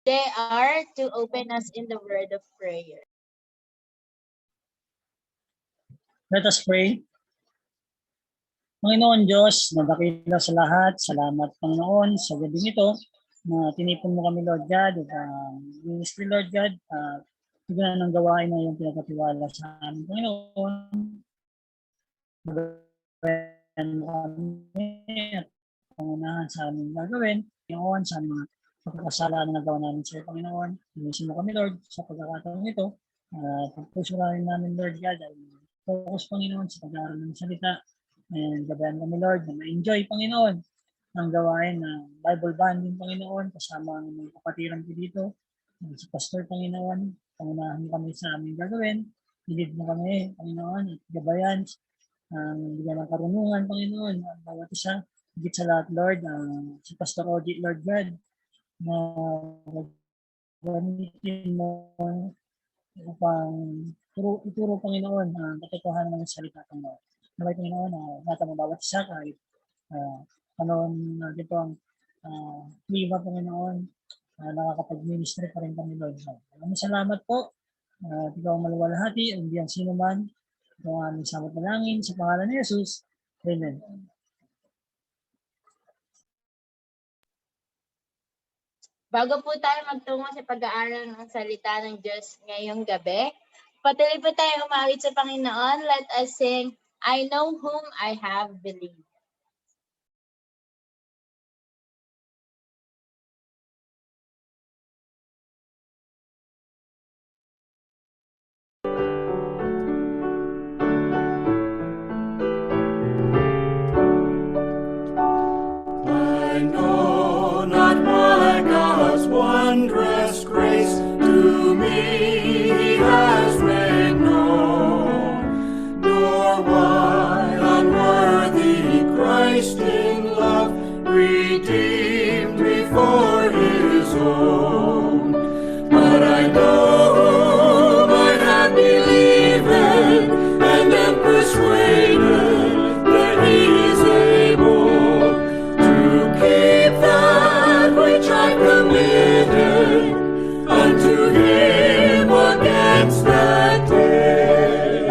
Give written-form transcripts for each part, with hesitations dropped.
they are to open us in the word of prayer. Let us pray. Panginoon Diyos, na dakila sa lahat, salamat Panginoon sa gabing ito na tinipon mo kami Lord God at ministry Lord God, tignan ng gawain na yung pinagkatiwala sa amin Panginoon. Magawain mo kami at pangunahan sa aming gagawin, Panginoon, sa mga pagkakasala na nagawa namin sa iyo Panginoon. Inisin mo kami Lord sa pagkakataon ito. Pagpusulan namin Lord God ay focus Panginoon sa pag-aaral ng salita. And gabayan kami Lord na ma-enjoy Panginoon ang gawain ng Bible bonding Panginoon kasama ang mga kapatiran ko dito. Si Pastor Panginoon, pangunahan mo kami sa aming gagawin. Hilid mo kami Panginoon at gabayan ang bigyan ng karunungan Panginoon ang bawat isa. Higit sa lahat Lord, si Pastor Ogie Lord God na gamitin mo upang ituro Panginoon ang katotohanan ng salita ng Lord. Naway Panginoon, nata mo bawat isa kahit panahon na dito ang klima Panginoon, nakakapag-ministry pa rin kami Lord. Maraming salamat po. Ikaw ang maluwalhati, hindi ang sino man. Ito ang aming samot panalangin sa pangalan ni Jesus. Amen. Bago po tayo magtungo sa pag-aaral ng salita ng Diyos ngayong gabi, patuloy po tayo umawit sa Panginoon. Let us sing, I know whom I have believed. I know not why God's wondrous grace to me He has made known, nor why unworthy Christ in love redeemed me for His own. But I know whom I have believed and am persuaded that He is able to keep that which I committed unto Him against that day.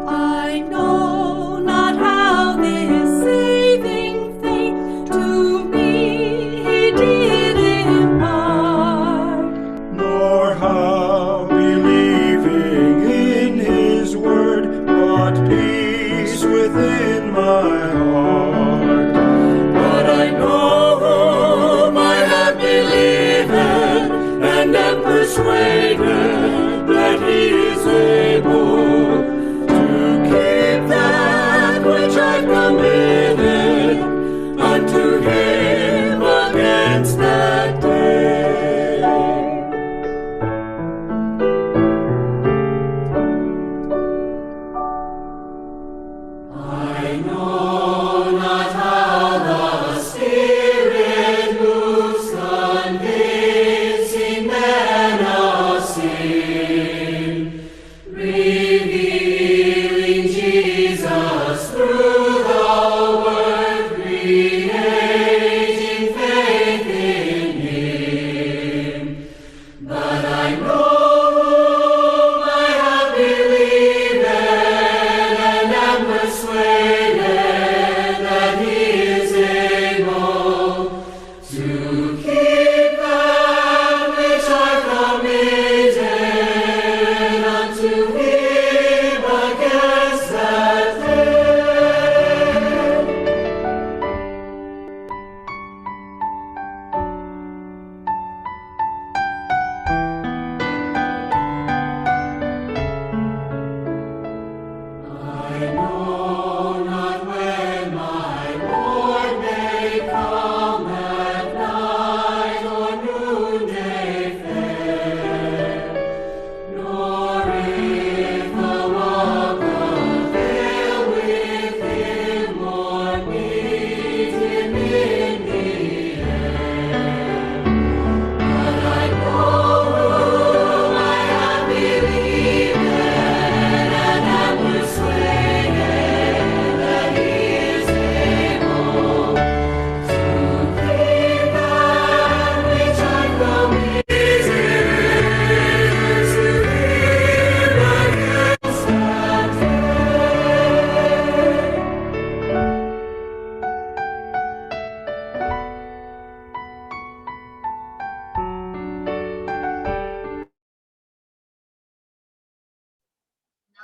I know not how this saving faith to me He did impart, nor how believing in His word brought peace within my heart. But I know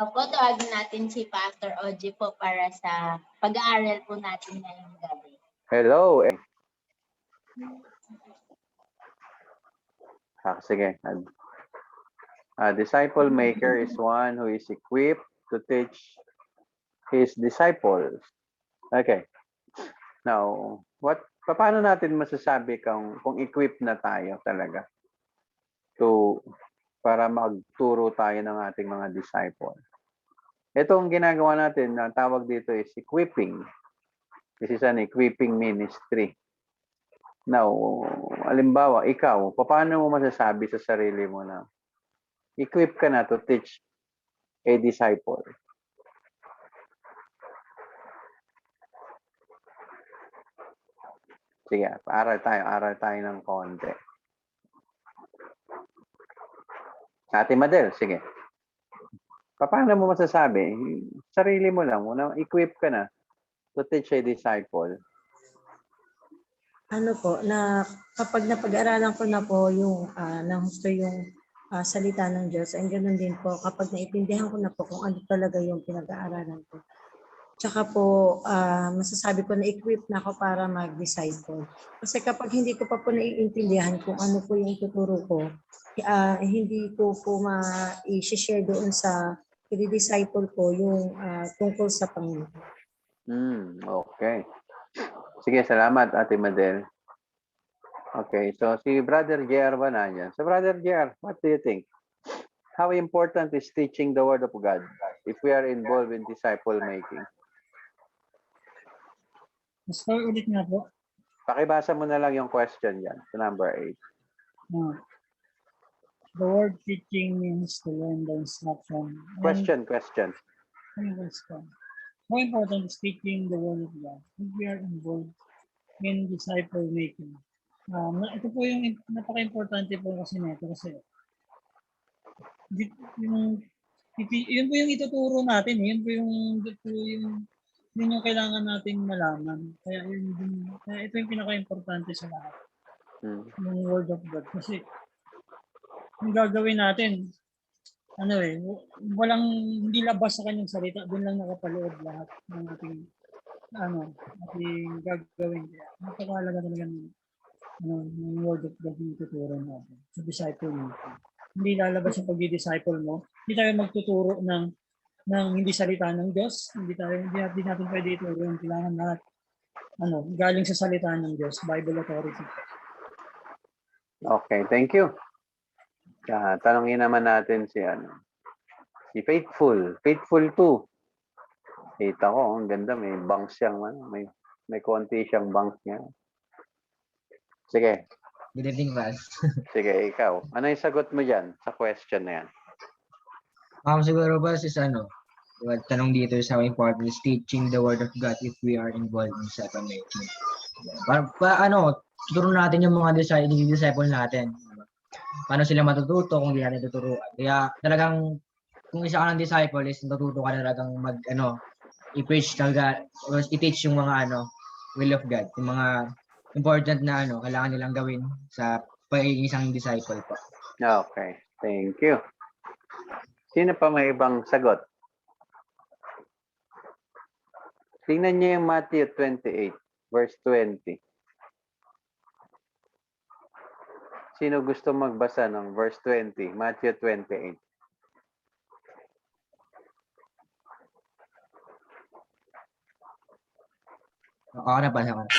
Opo, tawagin natin si Pastor Oji po para sa pag-aaral po natin ngayong gabi. Hello. Sige. A disciple maker is one who is equipped to teach his disciples. Okay. Now, paano natin masasabi kung equipped na tayo talaga para magturo tayo ng ating mga disciple? Ito ang ginagawa natin, ang tawag dito is equipping. This is an equipping ministry. Now, halimbawa, ikaw, paano mo masasabi sa sarili mo na equip ka na to teach a disciple? Sige, aral tayo ng konti. Ate Madel, sige. Paano mo masasabi? Sarili mo lang, equip ka na to teach a disciple. Ano po, na kapag napag-aralan ko na po yung ng gusto yung salita ng Diyos, and ganoon din po kapag naintindihan ko na po kung ano talaga yung pinag-aaralan ko. Tsaka po, masasabi ko na equip na ako para mag-disciple. Kasi kapag hindi ko pa po naiintindihan kung ano po yung tuturo ko, hindi ko po ma-share doon sa i-disciple ko yung tungkol sa Panginoon. Okay. Sige, salamat, Ate Madel. Okay, so si Brother JR ba na yan? So Brother JR, what do you think? How important is teaching the Word of God if we are involved in disciple making? Start ulit nga po. Pakibasa mo na lang yung question yan, sa number 8. The word teaching means to learn the instruction. Question. How important is teaching the word of God if we are involved in disciple making? Ito po yung napaka-importante po kasi nito kasi yun po yung ituturo natin, yun yung kailangan nating malaman. Kaya ito yung pinaka-importante sa lahat. Yung word of God. Kasi yung gagawin natin, hindi labas sa kanyang salita, doon lang nakapaloob lahat ng ating gagawin. Kaya napakahalaga talaga ng word of God yung tuturo natin sa disciple natin. Hindi lalabas sa pag-disciple mo. Hindi tayo magtuturo ng hindi salita ng Diyos. Hindi natin pwede ituro yung kailangan lahat. Galing sa salita ng Diyos, Bible authority. Okay, thank you. Tanongin naman natin si Faithful. Faithful 2. Kita ko, ang ganda, may bangs siyang, may konti siyang bangs niya. Sige. Good evening, Val. Sige, ikaw. Ano yung sagot mo dyan sa question na yan? Siguro ba tanong dito is how important is teaching the Word of God if we are involved in disciple making. Tuturo natin yung mga disciple natin. Paano sila matututo kung hindi natin tuturuan. Kaya talagang, kung isa ka ng disciple is natututo ka na talagang i-preach talaga, or i-teach yung mga will of God, yung mga important na kailangan nilang gawin sa pagiging isang disciple po. Okay, thank you. Sino pa may ibang sagot? Tingnan niyo yung Matthew 28, verse 20. Sino gusto magbasa ng verse 20? Matthew 28. Ako na basa ko na.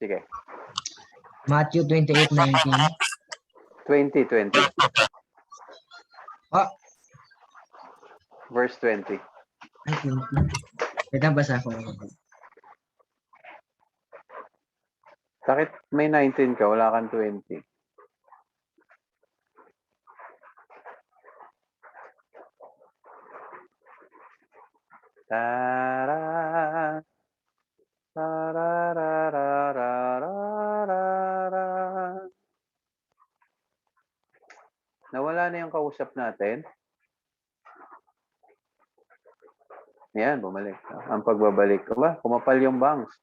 Sige. Matthew 28:19. 20. Oh, Verse 20. ay, 20. Wait lang, basa ko. Bakit may 19 ka? Wala kang 20. Tara. Nawala na yung kausap natin. Yan, bumalik. Ang pagbabalik. Kumapal yung bangs.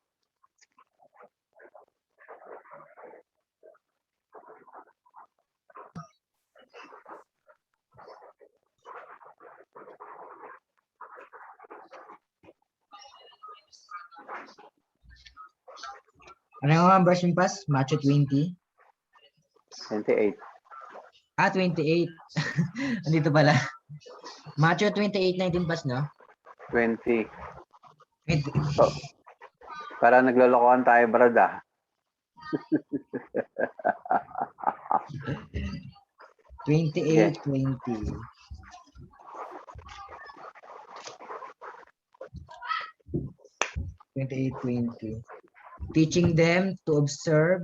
Ano nga ang brushing pass? Matthew 20. 28. 28. Andito pala. Matthew 28:19 pass, no? 20. 20. So, para naglolokohan tayo, brada. 28:20. 28:20. Teaching them to observe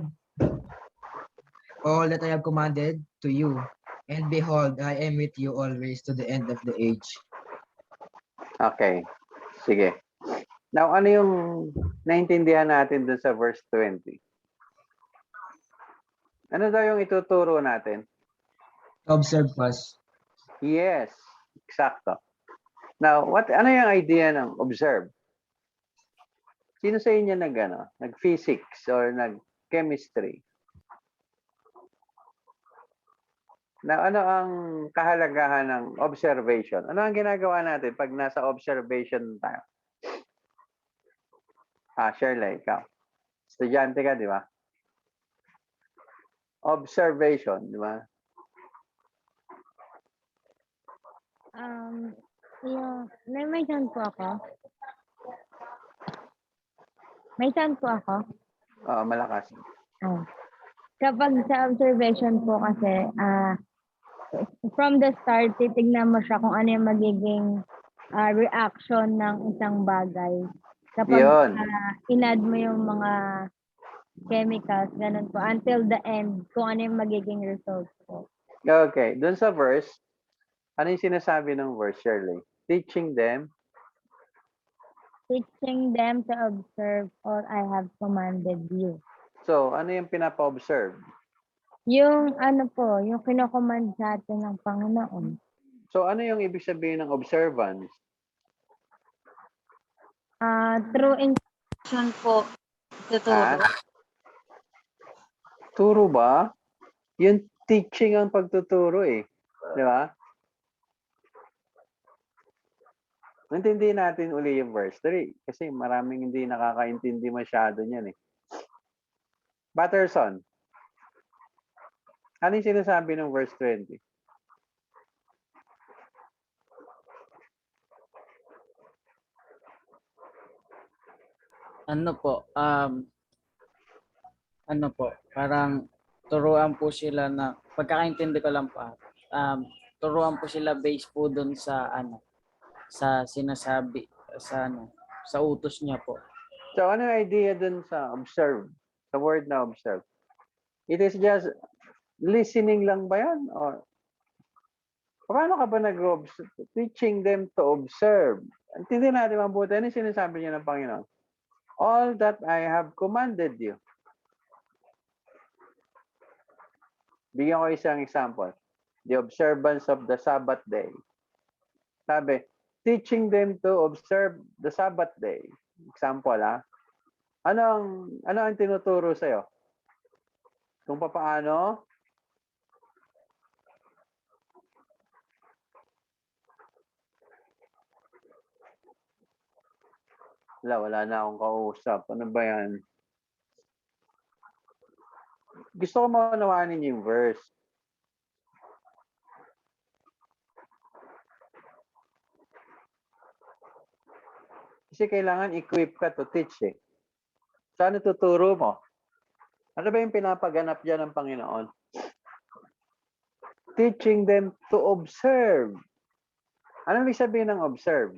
all that I have commanded to you. And behold, I am with you always to the end of the age. Okay. Sige. Now, ano yung naintindihan natin dun sa verse 20? Ano daw yung ituturo natin? Observe first. Yes, eksakto. Now, ano yung idea ng observe? Sino sa inyo nag-physics or nag-chemistry? Na ano ang kahalagahan ng observation? Ano ang ginagawa natin pag nasa observation tayo? Shirley, ikaw. Estudyante ka, di ba? Observation, di ba? May chance po ako. May chance po ako. Malakas. Kapag sa observation po kasi, from the start, titignan mo siya kung ano yung magiging reaction ng isang bagay. Kapag Yun. inad mo yung mga chemicals, ganun po, until the end, kung ano yung magiging result po. Okay. Doon sa verse, ano yung sinasabi ng verse, Shirley? Teaching them. Teaching them to observe all I have commanded you. So, ano yung pinapa-observe? Yung ano po, yung kinocommand sa atin ng Panginoon. So, ano yung ibig sabihin ng observance? Through instruction po, tuturo. Turo ba? Yung teaching ang pagtuturo eh. Di ba? Intindihin natin uli yung verse 3 kasi maraming hindi nakakaintindi masyado niyan eh. Patterson, ano yung sinasabi ng verse 20? Parang turuan po sila na, pagkakaintindi ko lang po, turuan po sila based po dun sa sa sinasabi, sa utos niya po. So, ano yung idea dun sa observe? Sa word na observe? It is just listening lang ba yan? Or paano ka ba nag-observe? Teaching them to observe. Hindi natin mabuti. Ano yung sinasabi niya ng Panginoon? All that I have commanded you. Bigyan ko isang example. The observance of the Sabbath day. Sabi, teaching them to observe the Sabbath day. Example, Ano ang tinuturo sa'yo? Kung paano? Wala na akong kausap. Ano ba yan? Gusto ko maunawanin yung verse. Kasi kailangan equip ka to teach eh. Saan tuturo mo? Ano ba yung pinapaganap dyan ng Panginoon? Teaching them to observe. Ano ibig sabihin ng observe?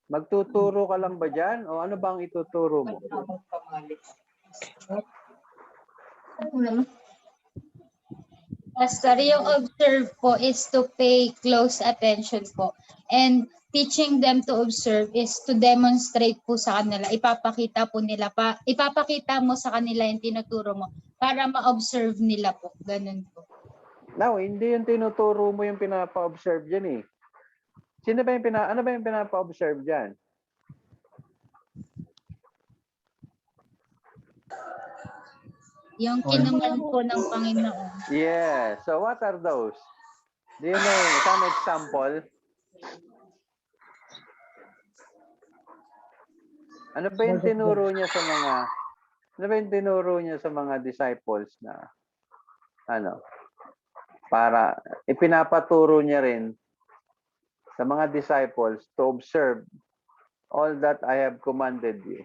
Magtuturo ka lang ba dyan? O ano bang ituturo mo? Pastor, yung observe po is to pay close attention po. And teaching them to observe is to demonstrate po sa kanila. Ipapakita mo sa kanila yung tinuturo mo para ma-observe nila po. Ganun po. No, hindi yung tinuturo mo yung pinapa-observe dyan eh. Ano ba yung pinapa-observe dyan? Yung kinuman po ng Panginoon. Yeah. So what are those? Do you know some example? Ano ba yung tinuro niya sa mga disciples na ano, para ipinapaturo niya rin sa mga disciples to observe all that I have commanded you.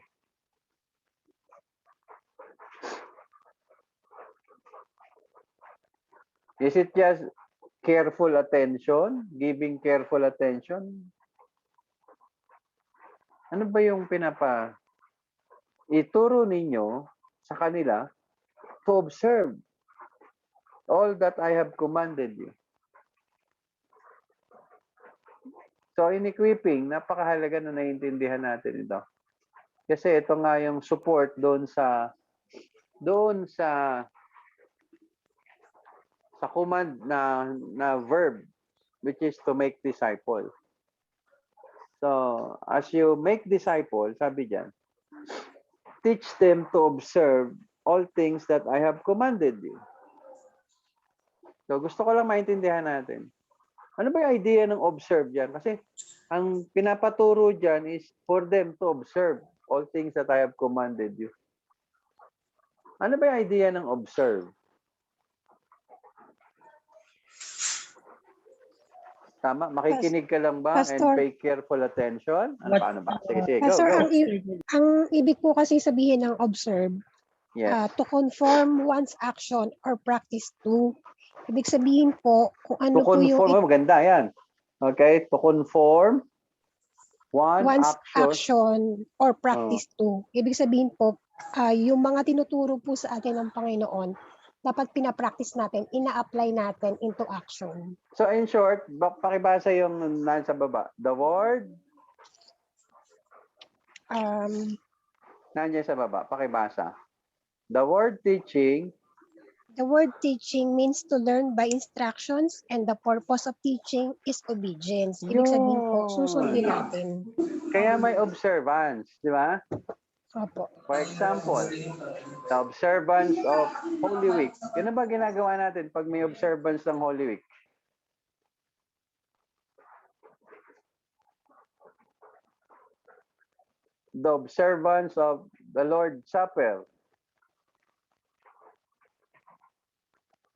Is it just careful attention, giving careful attention? Ano ba yung ituro ninyo sa kanila to observe all that I have commanded you? So in equipping, napakahalaga na naiintindihan natin ito. Kasi ito nga yung support doon sa command na verb, which is to make disciple. So, as you make disciple, sabi diyan, teach them to observe all things that I have commanded you. So, gusto ko lang maintindihan natin. Ano ba yung idea ng observe diyan? Kasi ang pinapaturo diyan is for them to observe all things that I have commanded you. Ano ba yung idea ng observe? Tama? Makikinig ka lang ba and Pastor. pay careful attention? Paano ba? Sige, go, Pastor, go. ang ibig po kasi sabihin ng observe, Yes. to conform one's action or practice to. Ibig sabihin po, kung ano To po yung conform, maganda yan. Okay? To conform one's action. action or practice to. Ibig sabihin po, yung mga tinuturo po sa atin ng Panginoon, dapat pinapractice natin, ina-apply natin into action. So in short, pakibasa yung nasa baba. The word, nandiyan sa baba, pakibasa. The word teaching. The word teaching means to learn by instructions, and the purpose of teaching is obedience. Ibig sabihin po, susundin natin. Kaya may observance, di ba? Opo. For example, the observance of Holy Week. Yun ba ginagawa natin pag may observance ng Holy Week? The observance of the Lord's Supper.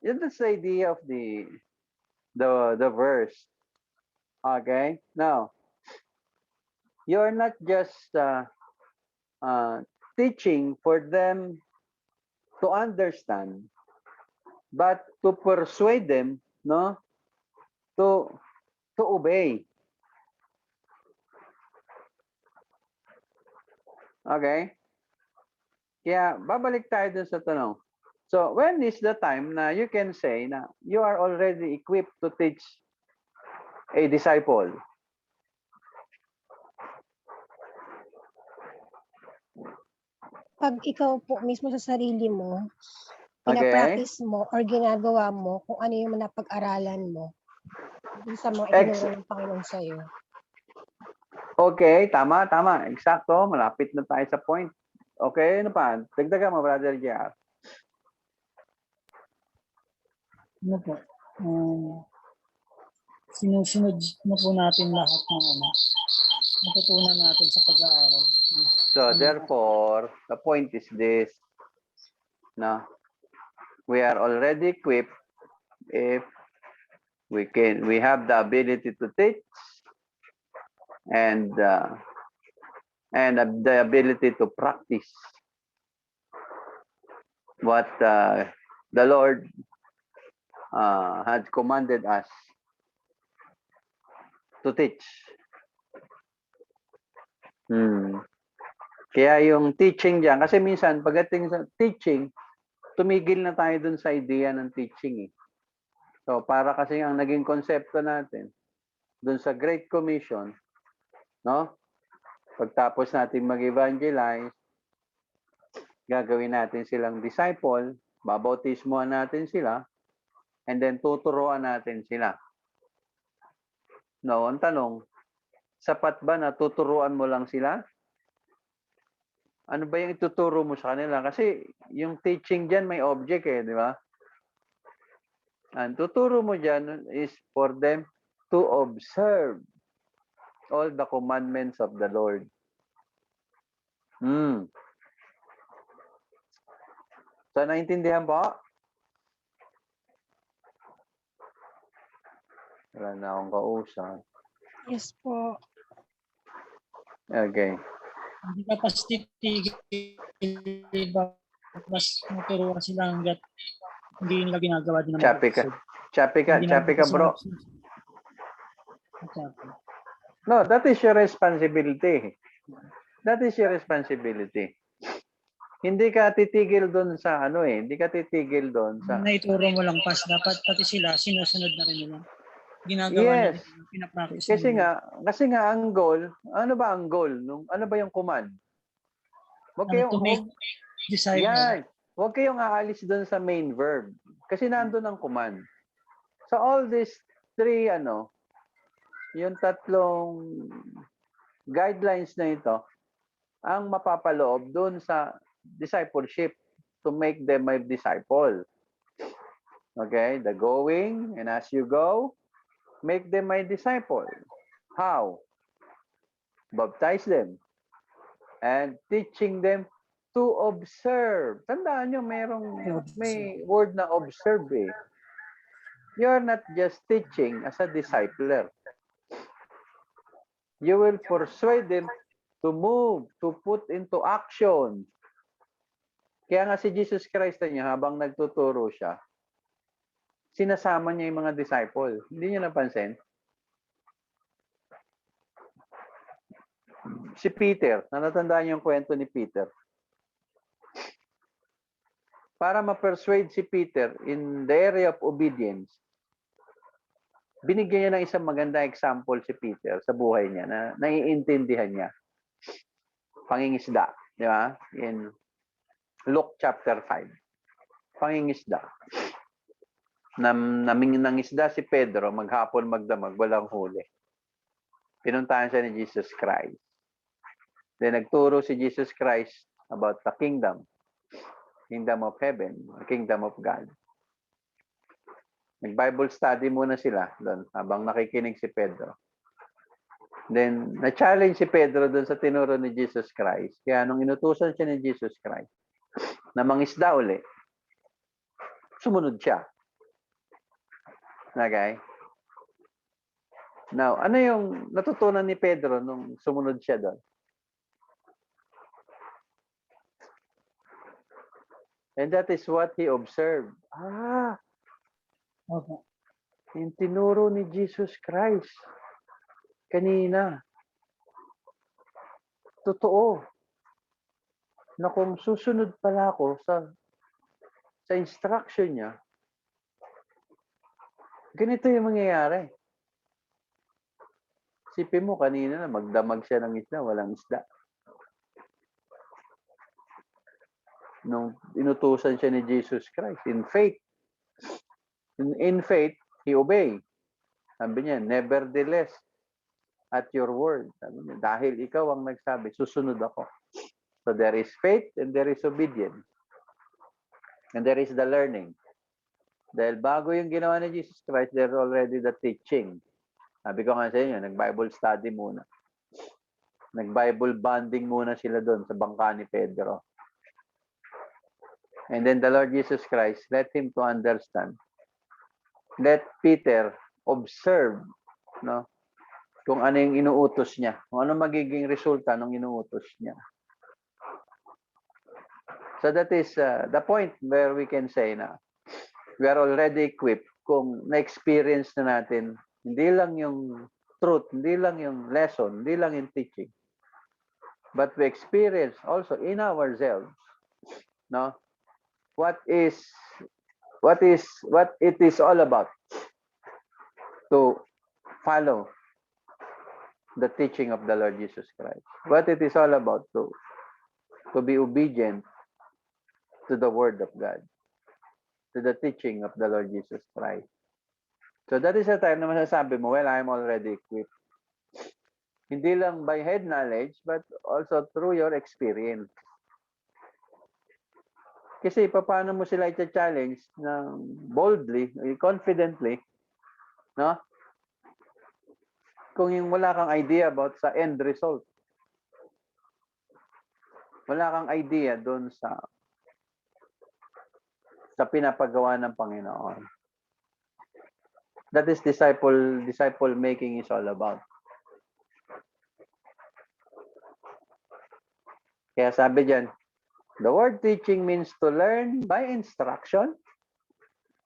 Yun, that's the idea of the verse. Okay? Now, you're not just teaching for them to understand, but to persuade them, no, to obey. Okay? Kaya babalik tayo dun sa tanong. So, when is the time na you can say na you are already equipped to teach a disciple? Pag ikaw po mismo sa sarili mo, Okay. pinapractice mo or ginagawa mo kung ano yung napag-aralan mo dun sa mga itinuro ng Panginoon sa'yo. Okay, tama. Eksakto, malapit na tayo sa point. Okay, ano pa? Dagdagan mo, Brother JR. Ano po? Sinusunod na po natin lahat ng natutunan natin sa pag-aaral. So, therefore, the point is this. No? We are already equipped if we have the ability to teach and the ability to practice what the Lord had commanded us to teach. Kaya yung teaching diyan, kasi minsan pagdating sa teaching, tumigil na tayo dun sa idea ng teaching. So para kasi ang naging konsepto natin dun sa Great Commission, no? Pagtapos natin mag-evangelize, gagawin natin silang disciple, babautismuhan natin sila, and then tuturuan natin sila. No, ang tanong, sapat ba na tuturuan mo lang sila? Ano ba yung ituturo mo sa kanila? Kasi yung teaching dyan may object di ba? Ang tuturo mo dyan is for them to observe all the commandments of the Lord. So, naintindihan po? Wala na akong kausap. Yes po. Okay. Hindi ka pa titigil ba? Mas naturuan sila hanggat hindi nila ginagawa din naman. Chappy ka, bro. No, that is your responsibility. That is your responsibility. Hindi ka titigil doon sa hindi ka titigil doon sa... Naituro mo lang pas, dapat pati sila, sinusunod na rin nila. Ginagawa Yes. nila, pinapractice Kasi nila. nga ang goal, ano ba ang goal? Ano ba yung command? Huwag kayong, To make disciples. yan. Huwag kayong aalis doon sa main verb. Kasi nandun ang command. So all these three, yung tatlong guidelines na ito, ang mapapaloob doon sa discipleship to make them my disciple. Okay? The going, and as you go, make them my disciple. How? Baptize them and teaching them to observe. Tandaan nyo, may word na observe eh. You're not just teaching as a discipler. You will persuade them to move, to put into action. Kaya nga si Jesus Christ niya, habang nagtuturo siya, sinasama niya yung mga disciple. Hindi niyo napansin? Si Peter, natandaan niyo yung kwento ni Peter. Para ma-persuade si Peter in the area of obedience, binigyan niya ng isang maganda example si Peter sa buhay niya na naiintindihan niya. Pangingisda, di ba? In Luke chapter 5. Pangingisda. Nangingisda si Pedro, maghapon magdamag, walang huli. Pinuntahan siya ni Jesus Christ. Then nagturo si Jesus Christ about the kingdom of heaven, kingdom of God. Nag-Bible study muna sila doon habang nakikinig si Pedro. Then, na-challenge si Pedro doon sa tinuro ni Jesus Christ. Kaya nung inutusan siya ni Jesus Christ na mangisda uli, sumunod siya. Okay? Now, ano yung natutunan ni Pedro nung sumunod siya doon? And that is what he observed. Okay. Yung tinuro ni Jesus Christ kanina. Totoo. Na kung susunod pala ako sa instruction niya, ganito yung mangyayari. Sipin mo kanina na magdamag siya ng isda, walang isda. Nung inutusan siya ni Jesus Christ, in faith, he obeyed. Sabi niya, nevertheless, at your word. Sabi niya, dahil ikaw ang nagsabi, susunod ako. So there is faith and there is obedience. And there is the learning. Dahil bago yung ginawa ni Jesus Christ, there's already the teaching. Sabi ko nga sa inyo, nag-Bible study muna. Nag-Bible bonding muna sila doon sa bangka ni Pedro. And then the Lord Jesus Christ let him to understand. Let Peter observe, no, kung ano yung inuutos niya, kung ano magiging resulta ng inuutos niya. So that is the point where we can say na we are already equipped kung na-experience na natin, hindi lang yung truth, hindi lang yung lesson, hindi lang yung teaching, but we experience also in ourselves, no, what it is all about to follow the teaching of the Lord Jesus Christ. What it is all about to be obedient to the word of God, to the teaching of the Lord Jesus Christ. So that is the time na masasabi mo, well, I'm already equipped. Hindi lang by head knowledge, but also through your experience. Kasi paano mo sila i-challenge ng boldly, confidently, no? Kung yung wala kang idea about sa end result. Wala kang idea doon sa pinapagawa ng Panginoon. That is disciple making is all about. Kaya sabi diyan, the word teaching means to learn by instruction,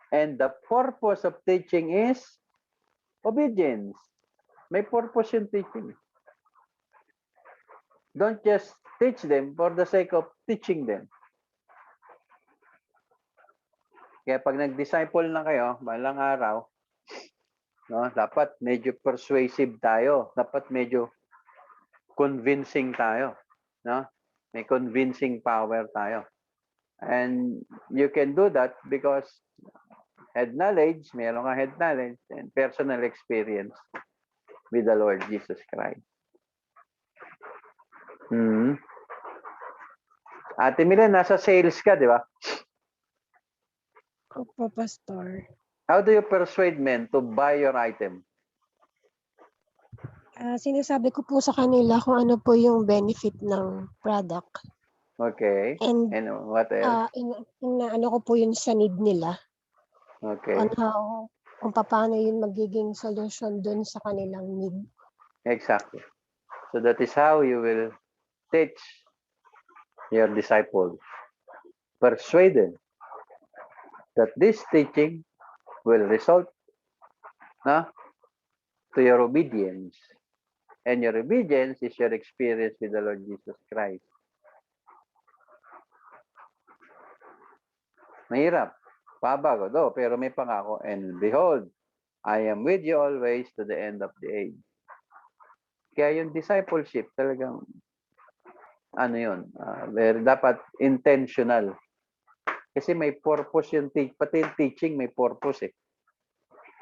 and the purpose of teaching is obedience. May purpose yung teaching. Don't just teach them for the sake of teaching them. Kaya pag nag-disciple na kayo, balang araw, no, dapat medyo persuasive tayo. Dapat medyo convincing tayo. No? May convincing power tayo. And you can do that because head knowledge, meron ka head knowledge, and personal experience with the Lord Jesus Christ. Ate Milen, nasa sales ka, di ba? Opo, Pastor. How do you persuade men to buy your item? Sinasabi ko po sa kanila kung ano po yung benefit ng product. Okay. And And what else? ano ko po yun sa need nila. Okay. On how, kung paano yun magiging solution dun sa kanilang need. Exactly. So that is how you will teach your disciples. Persuade them that this teaching will result to your obedience. And your obedience is your experience with the Lord Jesus Christ. Mahirap. Pabago do, pero may pangako. And behold, I am with you always to the end of the age. Kaya yung discipleship talagang very dapat intentional. Kasi may purpose yung pati yung teaching may purpose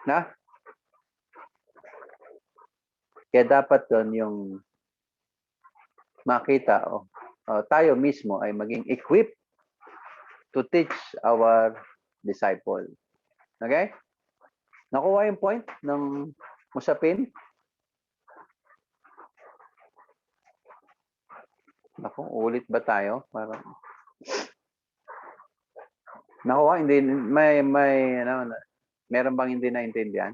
na? Kaya dapat doon yung makita tayo mismo ay maging equipped to teach our disciple. Okay? Nakuha yung point ng usapin? Naku, ulit ba tayo? Parang nakuha, hindi, meron bang hindi naintindihan?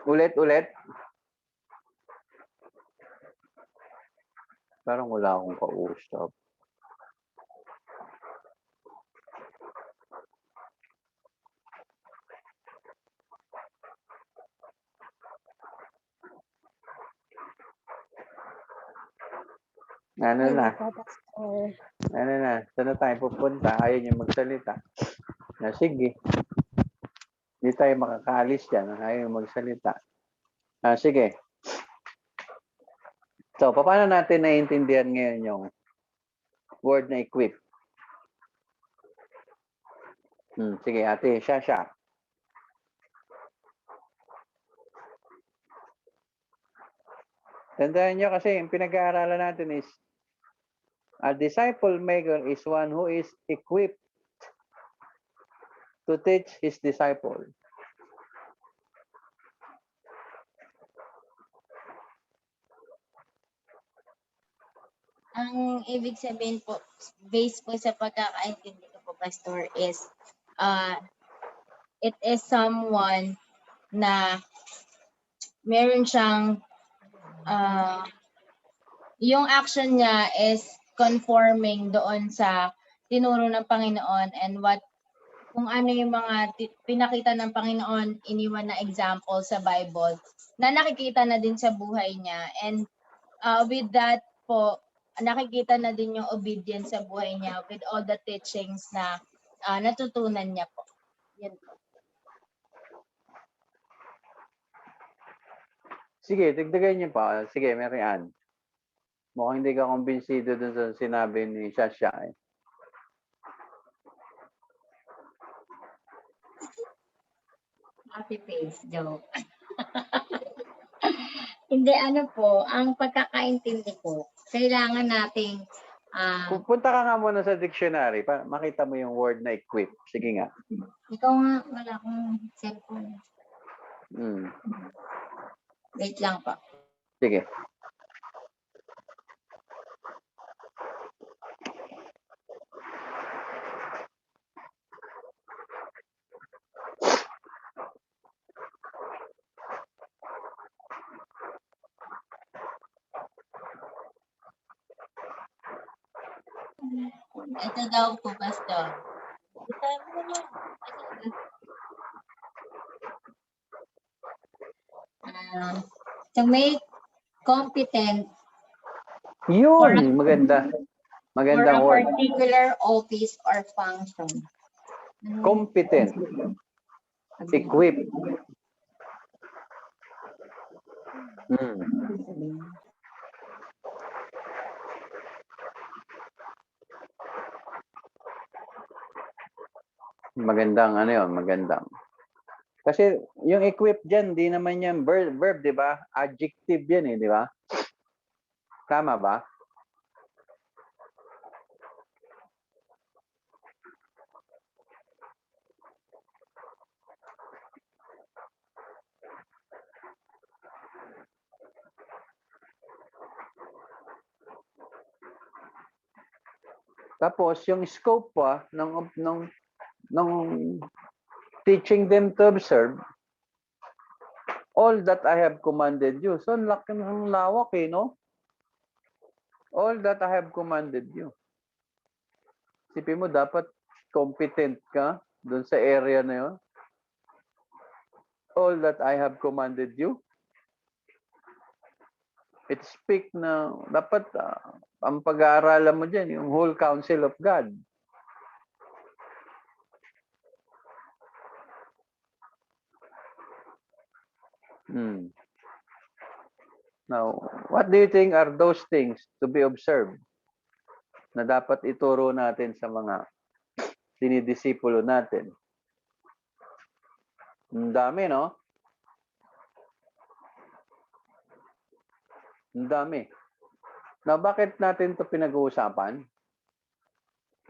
Ulit. Parang wala akong kausap. Ano na? Saan na tayo pupunta? Ayaw niya magsalita. Sige. Hindi tayo makakaalis dyan. Ayaw magsalita. Sige. So, paano natin naiintindihan ngayon yung word na equip? Sige, ate, siya. Tandaan nyo kasi yung pinag-aaralan natin is a disciple maker is one who is equipped to teach his disciple. Ang ibig sabihin po, based po sa pagkakaintindi ko po, Pastor, is it is someone na meron siyang yung action niya is conforming doon sa tinuro ng Panginoon and kung ano yung mga pinakita ng Panginoon, iniwan na example sa Bible na nakikita na din sa buhay niya. And with that po, nakikita na din yung obedience sa buhay niya with all the teachings na natutunan niya po. Yan po. Sige, dagdagan niyo pa. Sige, Mary Ann. Mukhang hindi ka kumbinsido dun sa sinabi ni Shasha eh. Happy face joke. Hindi, ano po, ang pagkakaintindi ko, kailangan nating Punta ka nga muna sa dictionary para makita mo yung word na equip. Sige nga. ikaw nga, wala akong cellphone. Mm. Wait lang po. Sige. Ito daw po, Pastor. To make competent Yun, maganda. for Magandang a word. particular office or function. Competent. Equip. Mm. Magandang ano yun, magandang. Kasi yung equip dyan, di naman yan verb, di ba? Adjective yan eh, di ba? Tama ba? Tapos yung scope pa ng teaching them to observe all that I have commanded you. So laki ng lawak eh, no? All that I have commanded you. Sipin mo dapat competent ka doon sa area na yun. All that I have commanded you. It speak na dapat ang pag-aaralan mo dyan, yung whole counsel of God. Now, what do you think are those things to be observed na dapat ituro natin sa mga dinidisipulo natin? Ang dami, no? Ang dami. Now, bakit natin ito pinag-uusapan?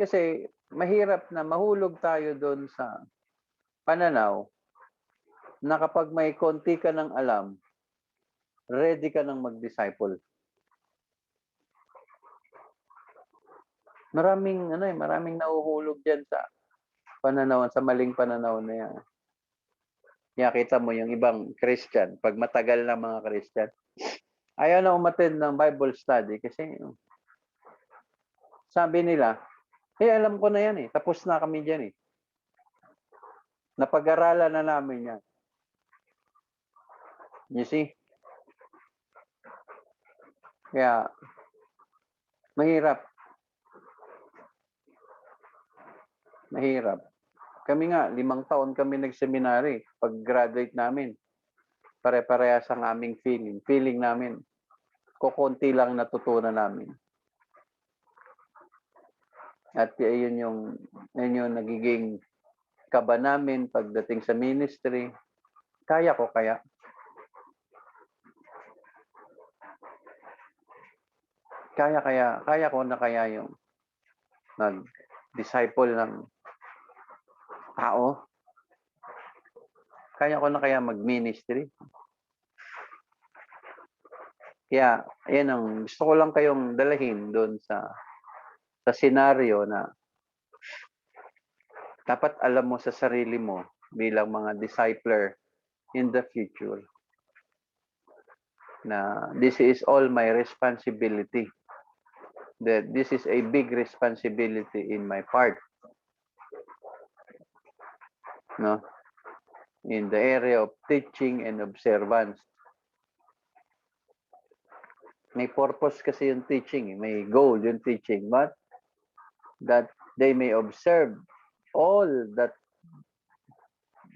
Kasi mahirap na mahulog tayo doon sa pananaw na kapag may konti ka ng alam, ready ka nang mag-disciple. Maraming nahuhulog diyan sa pananaw, sa maling pananaw na yan. Kaya kita mo yung ibang Christian, pag matagal na mga Christian, ayaw na umattend ng Bible study kasi sabi nila, alam ko na yan eh, tapos na kami dyan eh. Napag-aralan na namin yan. You see? Kaya, mahirap. Mahirap. Kami nga, 5 taon kami nag-seminary. Pag-graduate namin, pare-parehas ang aming feeling. Feeling namin, kukunti lang natutunan namin. At yun yung nagiging kaba namin pagdating sa ministry. Kaya ko kaya? Kaya ko na kaya yung mag-disciple ng tao? Kaya ko na kaya mag-ministry? Kaya, yan ang gusto ko lang kayong dalahin doon sa senaryo na dapat alam mo sa sarili mo bilang mga discipler in the future na this is all my responsibility. That this is a big responsibility in my part. No? In the area of teaching and observance. May purpose kasi yung teaching, may goal yung teaching, but that they may observe all that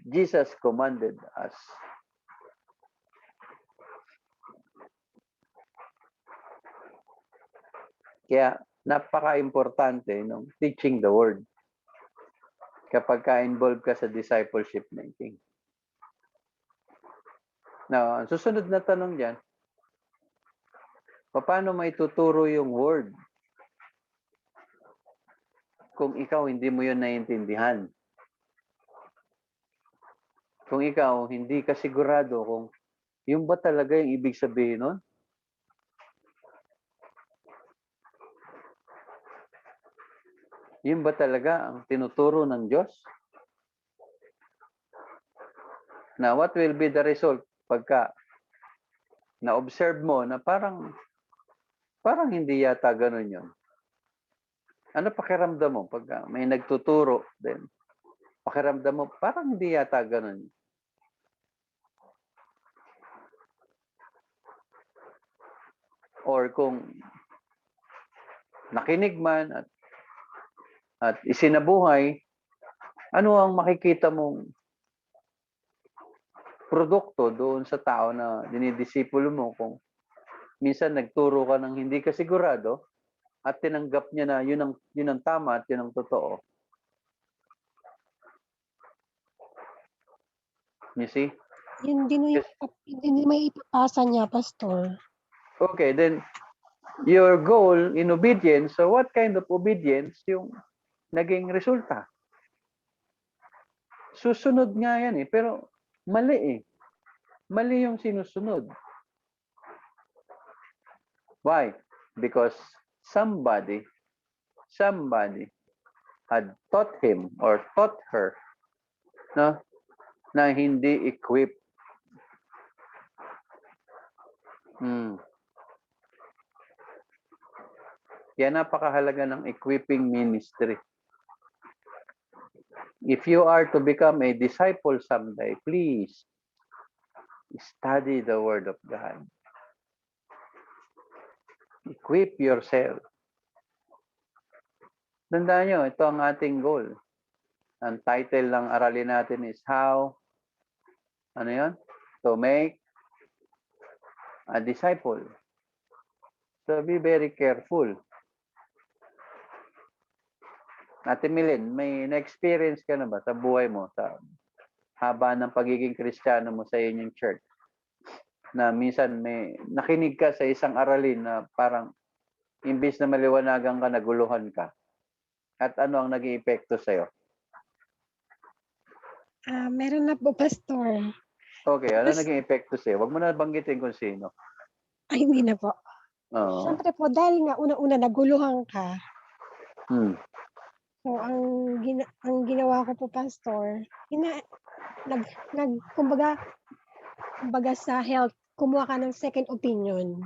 Jesus commanded us. Kaya napaka-importante ng teaching the word kapag ka-involved ka sa discipleship making. Now, ang susunod na tanong dyan, paano maituturo yung word kung ikaw hindi mo yun naiintindihan? Kung ikaw hindi ka sigurado kung yung ba talaga yung ibig sabihin nun? Yun ba talaga ang tinuturo ng Diyos? Now, what will be the result pagka na-observe mo na parang hindi yata ganun yun? Ano pakiramdam mo pagka may nagtuturo din? Pakiramdam mo parang hindi yata ganun. Or kung nakinig man at isinabuhay, ano ang makikita mong produkto doon sa tao na dinidisipulo mo kung minsan nagturo ka ng hindi ka sigurado at tinanggap niya na yun ang tama at yun ang totoo. You see? Yun din may ipapasa niya, Pastor. Okay, then your goal in obedience, so what kind of obedience yung naging resulta? Susunod nga yan pero mali Mali yung sinusunod. Why? Because somebody had taught him or taught her na hindi equipped. Kaya napakahalaga ng equipping ministry. If you are to become a disciple someday, please study the Word of God. Equip yourself. Tandaan nyo, ito ang ating goal. Ang title ng aralin natin is How, to make a disciple. So be very careful. Ate Milin, may na-experience ka na ba sa buhay mo, sa haba ng pagiging Kristiyano mo sa inyong church? Na minsan may nakinig ka sa isang aralin na parang imbis na maliwanagan ka, naguluhan ka. At ano ang naging epekto sa'yo? Meron na po, Pastor. Okay, ano naging epekto sa'yo? Huwag mo na banggitin kung sino. Ay, hindi na po. Oo. Siyempre po, dahil nga una-una naguluhan ka, so ang ginawa ko po, Pastor, kumbaga sa health, kumuha ka ng second opinion.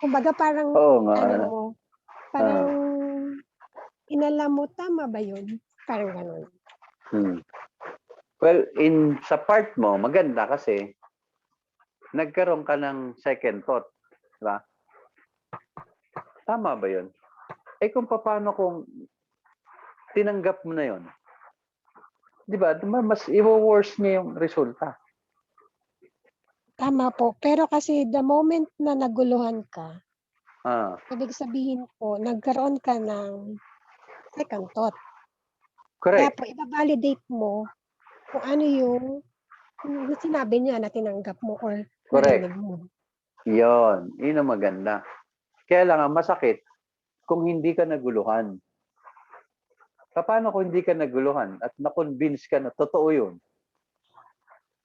Kumbaga parang, parang inalam mo, tama ba yun? Parang ganun. Well, sa part mo, maganda kasi nagkaroon ka ng second thought. Diba? Tama ba yun? Kung paano kung tinanggap mo na yun? Diba? Mas i-worse niya yung resulta. Tama po. Pero kasi the moment na naguluhan ka, ibig sabihin po, nagkaroon ka ng second thought. Kaya Correct. po, i-validate mo kung ano yung sinabi niya na tinanggap mo or narinig mo. Yun. Yun ang maganda. Kaya lang ang masakit kung hindi ka naguluhan. Paano kung hindi ka naguluhan at na-convince ka na totoo yun?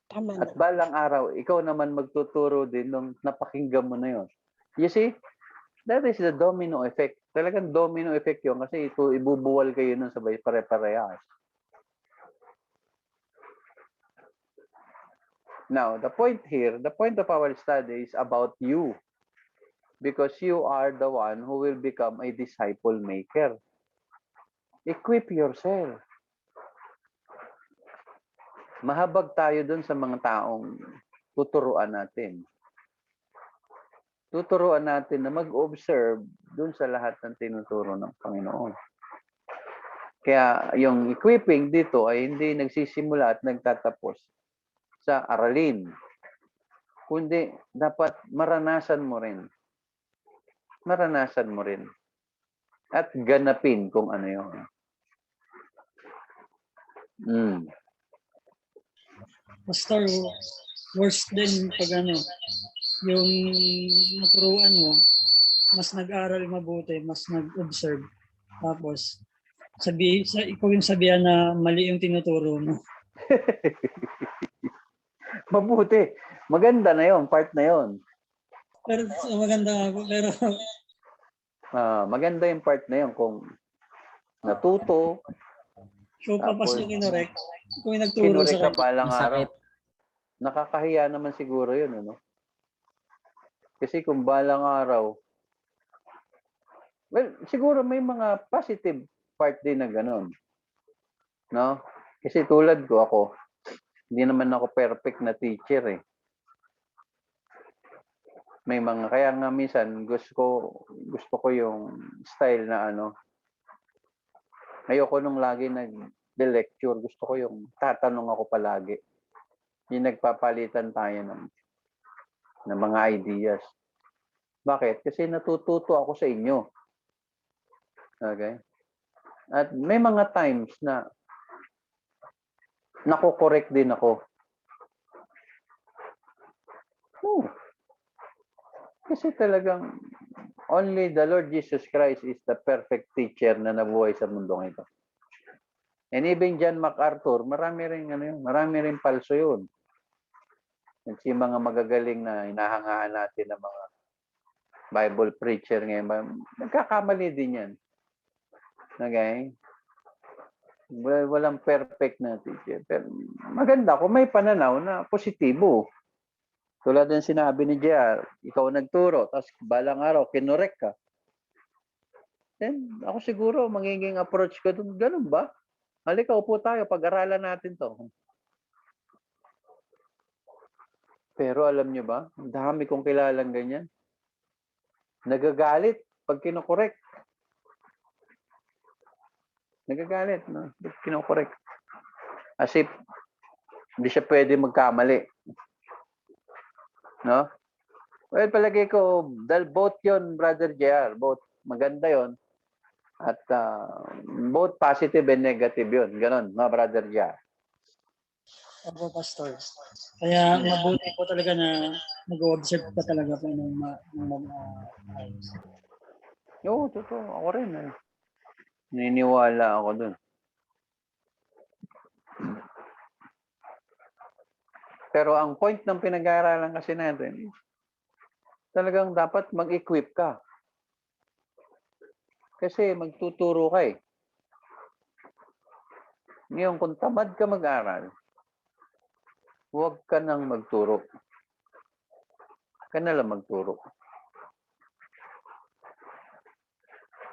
Tama At na. balang araw, ikaw naman magtuturo din nung napakinggan mo na yun. You see? That is the domino effect. Talagang domino effect yun kasi ito ibubuwal kayo nun sabay pare-parehas. Now, the point of our study is about you. Because you are the one who will become a disciple maker. Equip yourself. Mahabag tayo dun sa mga taong tuturuan natin. Tuturuan natin na mag-observe dun sa lahat ng tinuturo ng Panginoon. Kaya yung equipping dito ay hindi nagsisimula at nagtatapos sa aralin. Kundi dapat maranasan mo rin maranasan mo rin. At ganapin kung ano yun. Pastor, worst din pag ano, yung naturuan mo, mas nag-aral mabuti, mas nag-observe. Tapos, ikaw yung sabihan na mali yung tinuturo mo. Mabuti. Maganda na yon, part na yon. Pero maganda nga po, pero Maganda yung part na yon kung natuto, ikaw pa pas tapos yung kinorek. Ikaw yung nagturo kinurek sa ka balang araw. Masakit. Nakakahiya naman siguro yun, ano? Kasi kung balang araw, well, siguro may mga positive part din na gano'n. No? Kasi tulad ko ako, hindi naman ako perfect na teacher eh. May mga, kaya nga minsan gusto ko yung style na ano, ayoko nung lagi nag-lecture, gusto ko yung tatanong ako palagi. Yung nagpapalitan tayo ng mga ideas. Bakit? Kasi natututo ako sa inyo. Okay? At may mga times na nako-correct din ako. Kasi talagang only the Lord Jesus Christ is the perfect teacher na nabuhay sa mundong ito. And even John MacArthur, marami rin palso yun. At yung mga magagaling na hinahangaan natin ng mga Bible preacher ngayon, nagkakamali din yan. Okay? Walang perfect na teacher. Pero maganda kung may pananaw na positibo. Tulad ng sinabi ni JR, ikaw nagturo, tapos balang araw, kinorek ka. Then, ako siguro, magiging approach ko dun, ganun ba? Halika, upo tayo, pag-aralan natin to. Pero alam nyo ba, ang dami kong kilalang ganyan. Nagagalit pag kinokorek. Nagagalit, no? Pag kinokorek. As if, hindi siya pwede magkamali. No? Well, palagay ko, both yon Brother JR. Both maganda yon. At both positive and negative yun. Ganon, no, Brother JR. Opo, Pastor. Kaya mabuti po talaga na nag-observe ka talaga po ng ayos. Oo, totoo. Ako rin. Niniwala ako dun. Pero ang point ng pinag-aaralan kasi natin, talagang dapat mag-equip ka. Kasi magtuturo ka eh. Ngayon, kung tamad ka mag-aral, huwag ka nang magturo. Ka na lang magturo.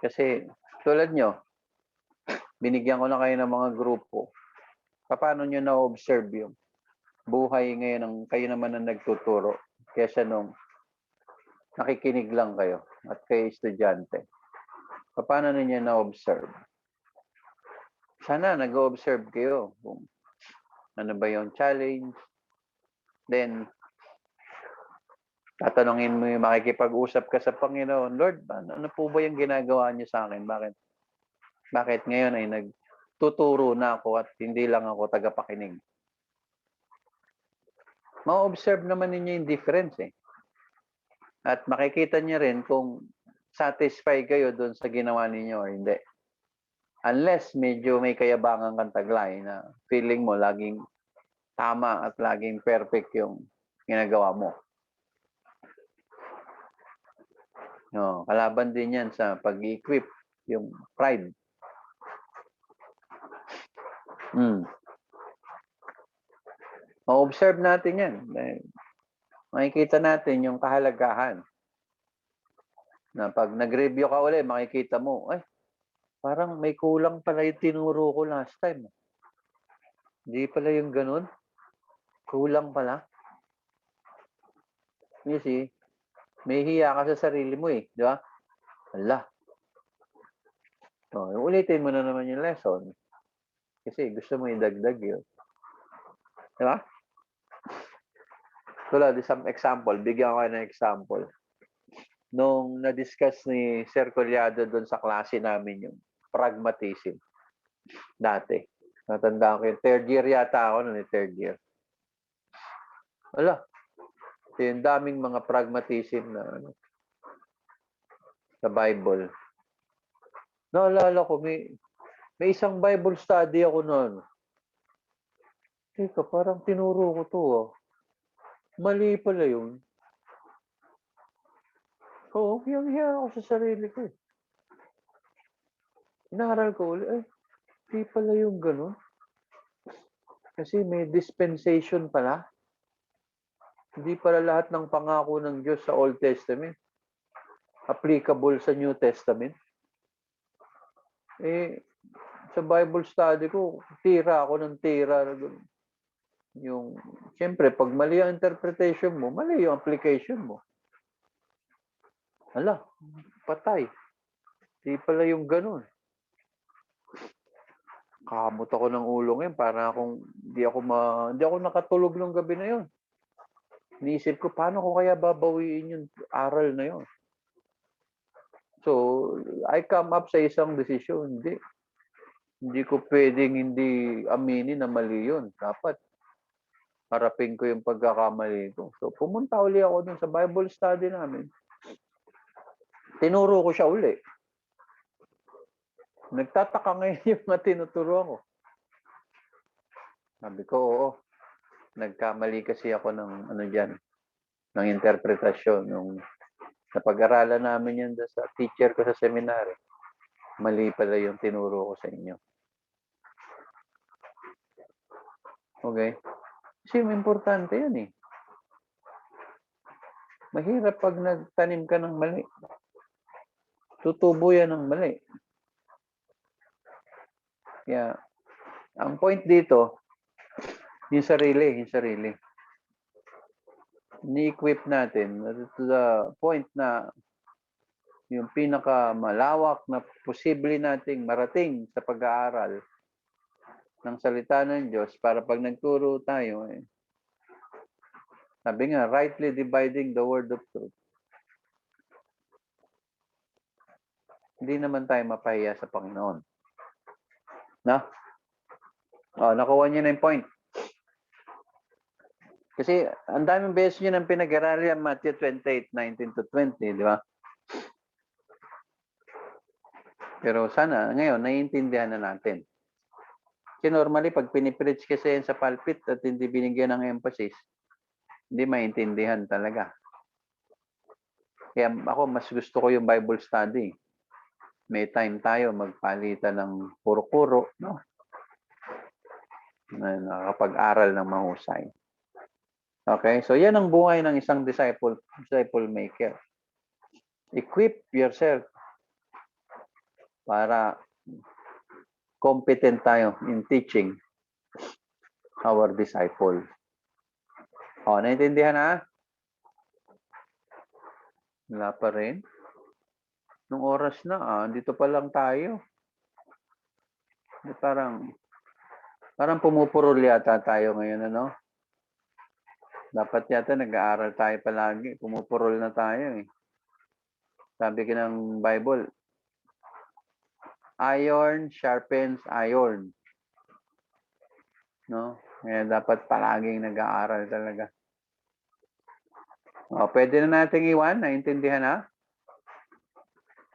Kasi tulad nyo, binigyan ko na kayo ng mga grupo. Paano nyo na-observe yung buhay ngayon ng kayo naman ang nagtuturo kaysa nung nakikinig lang kayo at kayo estudyante? Paano ninyo na-observe? Sana nag-observe kayo kung ano ba yung challenge. Then, tatanungin mo yung makikipag-usap ka sa Panginoon, Lord, ano po ba yung ginagawa niyo sa akin? Bakit ngayon ay nagtuturo na ako at hindi lang ako tagapakinig? Ma-observe naman ninyo yung difference eh. At makikita niyo rin kung satisfied kayo doon sa ginawa ninyo or hindi. Unless medyo may kayabangan kang taglay na feeling mo laging tama at laging perfect yung ginagawa mo. No, kalaban din yan sa pag-equip, yung pride. Ma-observe natin yan. Makikita natin yung kahalagahan. Na pag nag-review ka ulit, makikita mo, ay, parang may kulang pala yung tinuro ko last time. Hindi pala yung ganun. Kulang pala. You see, may hiya ka sa sarili mo eh. Di ba? Hala. So, ulitin mo na naman yung lesson. Kasi gusto mo idagdag yun. Di ba? Tulad isang example. Bigyan ko kayo ng example. nung na-discuss ni Sir Collado doon sa klase namin yung pragmatism dati. Natandaan ko yung third year yata ako noon, third year. Wala. Yung daming mga pragmatism na sa Bible. Naalala ko, may isang Bible study ako noon. Teka, parang tinuro ko to. Mali pala yun. Oo, hiyang-hiya ako sa sarili ko. Inaral ko ulit, di pala yung gano'n. Kasi may dispensation pala. Hindi pala lahat ng pangako ng Diyos sa Old Testament applicable sa New Testament. Sa Bible study ko, tira ako ng tira. Siyempre, pag mali ang interpretation mo, mali yung application mo. Hala, patay. Di pala yung ganun. Kamot ako ng ulo ngayon para hindi ako nakatulog ng gabi na yun. Iniisip ko, paano ko kaya babawiin yung aral na yun? So, I come up sa isang desisyon. Hindi ko pwedeng hindi aminin na mali yun. Dapat harapin ko yung pagkakamali ko. So, pumunta uli ako dun sa Bible study namin. Tinuro ko siya uli. Nagtataka ngayon yung mga tinuturo ko. Sabi ko, oo. Nagkamali kasi ako ng ng interpretasyon. Sa pag-aralan namin yan sa teacher ko sa seminary. Mali pala yung tinuro ko sa inyo. Okay? Kasi importante yan eh. Mahirap pag nagtanim ka ng mali. Tutubo yan ng mali. Kaya, ang point dito, yung sarili. Ni-equip natin to the point na yung pinakamalawak na posible nating marating sa pag-aaral ng salita ng Diyos para pag nagturo tayo, sabi nga, rightly dividing the word of truth. Hindi naman tayo mapahiya sa Panginoon. No? Nakuha niyo na yung point. Kasi ang daming beses nyo nang pinag-aralan Matthew 28:19-20, di ba? Pero sana, ngayon, naiintindihan na natin. Kasi normally, pag pinipreach kasi yan sa pulpit at hindi binigyan ng emphasis, hindi maintindihan talaga. Kaya ako, mas gusto ko yung Bible study. May time tayo magpalitan ng puro-puro, no? Na nakakapag-aral ng mahusay. Okay? So, yan ang buhay ng isang disciple maker. Equip yourself para competent tayo in teaching our disciple. Naintindihan na? Wala pa rin. Nung oras na, dito pa lang tayo. Parang pumupurol yata tayo ngayon, ano? Dapat yata nag-aaral tayo palagi. Pumupurol na tayo eh. Sabi ka ng Bible, iron sharpens iron. No? Kaya dapat palaging nag-aaral talaga. Pwede na nating iwan? Naintindihan na?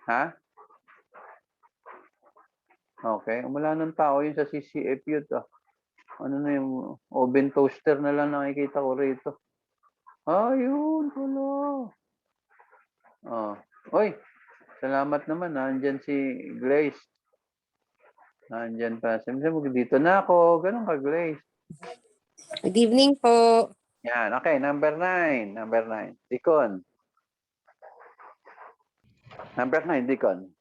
Ha? Okay. Wala ng tao yun sa CCFU to. Ano na yung oven toaster na lang nakikita ko rito. Yun pala. Oy, salamat naman. Nandyan si Grace. Nandyan pa. Sabi mo, dito na ako. Ganun ka, Grace. Good evening po. Yan. Okay, number 9. Deacon. Number 9, Deacon.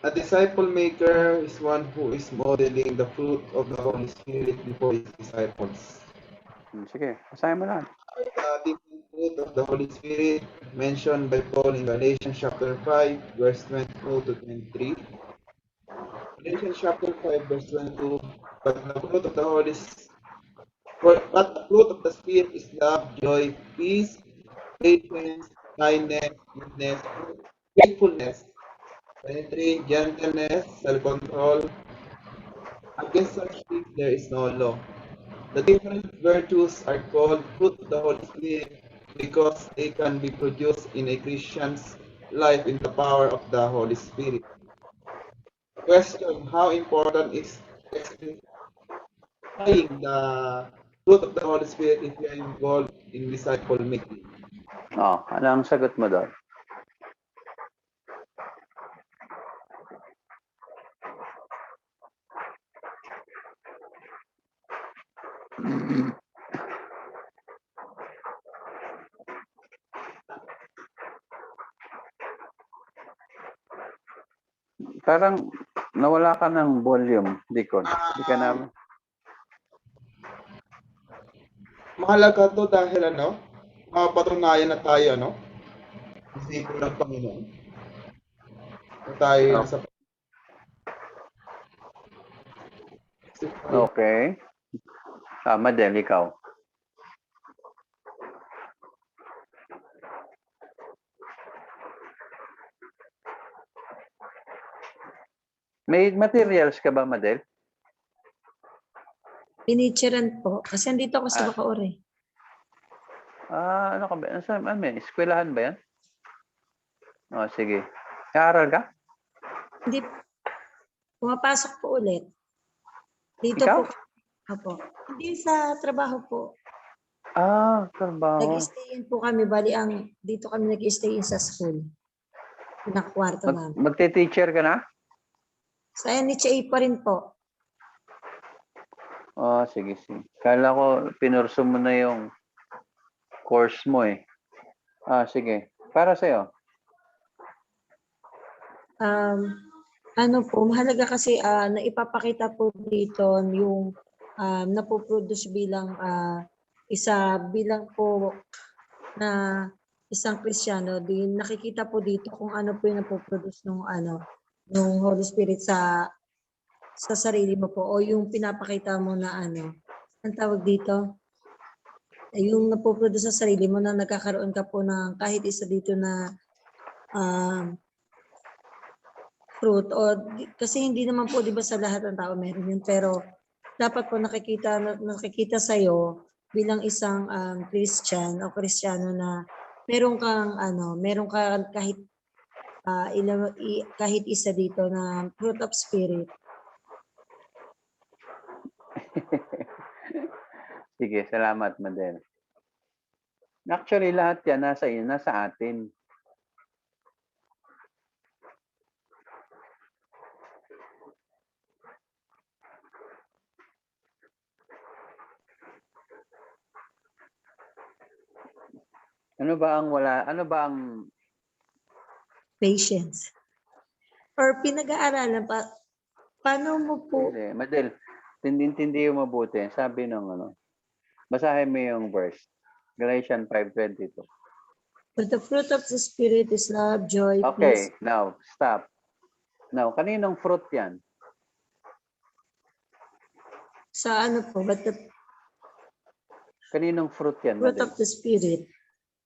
A disciple maker is one who is modeling the fruit of the Holy Spirit before his disciples. Sige, basahin mo na. The fruit of the Holy Spirit mentioned by Paul in Galatians chapter 5, verse 22-23. Galatians chapter 5, verse 22. But the fruit of the Spirit is love, joy, peace, patience, kindness, goodness, faithfulness. 23, gentleness, self-control. Against such things there is no law. The different virtues are called fruit of the Holy Spirit because they can be produced in a Christian's life in the power of the Holy Spirit. Question: how important is exemplifying the fruit of the Holy Spirit if you are involved in disciple making? Oh, ano ang sagot mo doon? Parang nawala ka ng volume, Deacon. Hindi ka na... Mahalaga to dahil mapatunayan na tayo, disipulo ng Panginoon. Na tayo nasa Okay. Madel, ikaw. May materials ka ba, Madel? Pinitsuran po. Kasi andito ako sa Bacoor eh. Ano ka ba? Ano yan? Eskwelahan ba yan? Oh, sige. Kaaral ka? Hindi. Pumapasok po ulit. Dito Ikaw? po. Opo. Hindi sa trabaho po. Trabaho. Nag-stay po kami. Bali, dito kami nag-stay sa school. Pinakwarto namin. Magte-teacher ka na? Sa NHA pa rin po. Oh, sige. Kala ko pinurso mo na yung course mo eh. Sige. Para sa'yo. Ano po, mahalaga kasi na ipapakita po dito yung napoproduce bilang bilang po na isang Kristiyano. Din nakikita po dito kung ano po yung napoproduce ng Holy Spirit sa sarili mo po o yung pinapakita mo na ang tawag dito, yung napoproduce sa sarili mo na nagkakaroon ka po ng kahit isa dito na fruit kasi hindi naman po 'di ba sa lahat ng tao meron yun, pero dapat po nakikita sa iyo bilang isang Christian o Kristiyano na meron kang kahit isa dito na fruit of spirit. Sige, salamat, Madel. Actually, lahat yan nasa atin. Ano ba ang Patience. Or pinag-aaralan pa, paano mo po? Hindi, Madel, tindi yung mabuti. Sabi basahin mo yung verse. Galatians 5:22. But the fruit of the Spirit is love, joy, Okay, peace. now, stop. Now, kaninong fruit yan? Sa po? But the Kaninong fruit yan, fruit Madel? of the Spirit,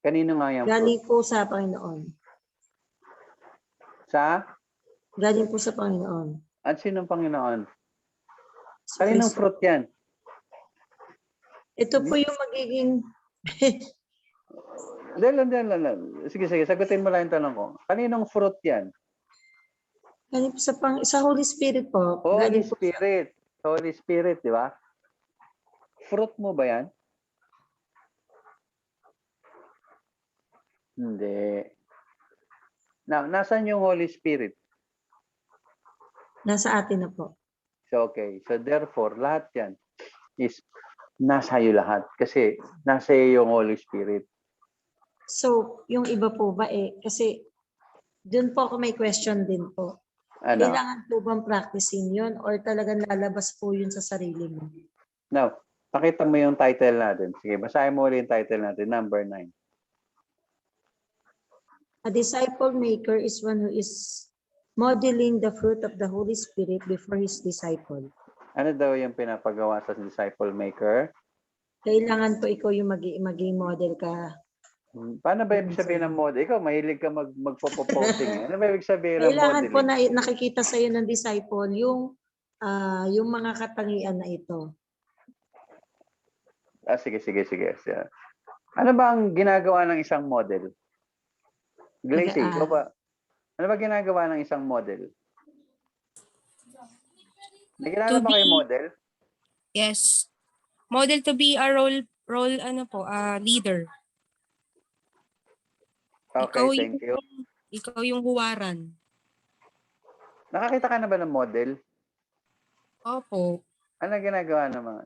Kanino nga yung galing fruit? po sa Panginoon. Galing po sa Panginoon. At sinong Panginoon? Si Kaninong Kristo. fruit yan? Ito po yung magiging Sige, sagutin mo lang yung tanong ko. Kaninong fruit yan? galing po sa Holy Spirit po. Holy Galing po Spirit. Holy Spirit, di ba? Fruit mo ba yan? Hindi. Now, nasan yung Holy Spirit? nasa atin na po. So, okay. So, therefore, lahat yan is nasa iyo lahat. Kasi nasa iyo yung Holy Spirit. So, yung iba po ba kasi doon po ako may question din po. Ano? Kailangan po bang practicein yun or talagang lalabas po yun sa sarili mo? Now, pakita mo yung title natin. Sige, basahin mo ulit yung title natin, number 9. A disciple maker is one who is modeling the fruit of the Holy Spirit before his disciple. Ano daw yung pinapagawa sa disciple maker? Kailangan po ikaw yung maging model ka Paano ba ibig sabihin ng model? Ikaw, mahilig ka magpo-posting. Eh. Ano ba ibig sabihin ng Kailangan po modeling? na nakikita sa iyo ng disciple yung mga katangian na ito. Sige. Ano ba ang ginagawa ng isang model? Glacy, ikaw ba? Ano ba ginagawa ng isang model? Nagkilala ba kayo model? Yes. Model to be a role leader. Okay, thank you. Ikaw yung huwaran. Nakakita ka na ba ng model? Opo. Ano ginagawa ng mga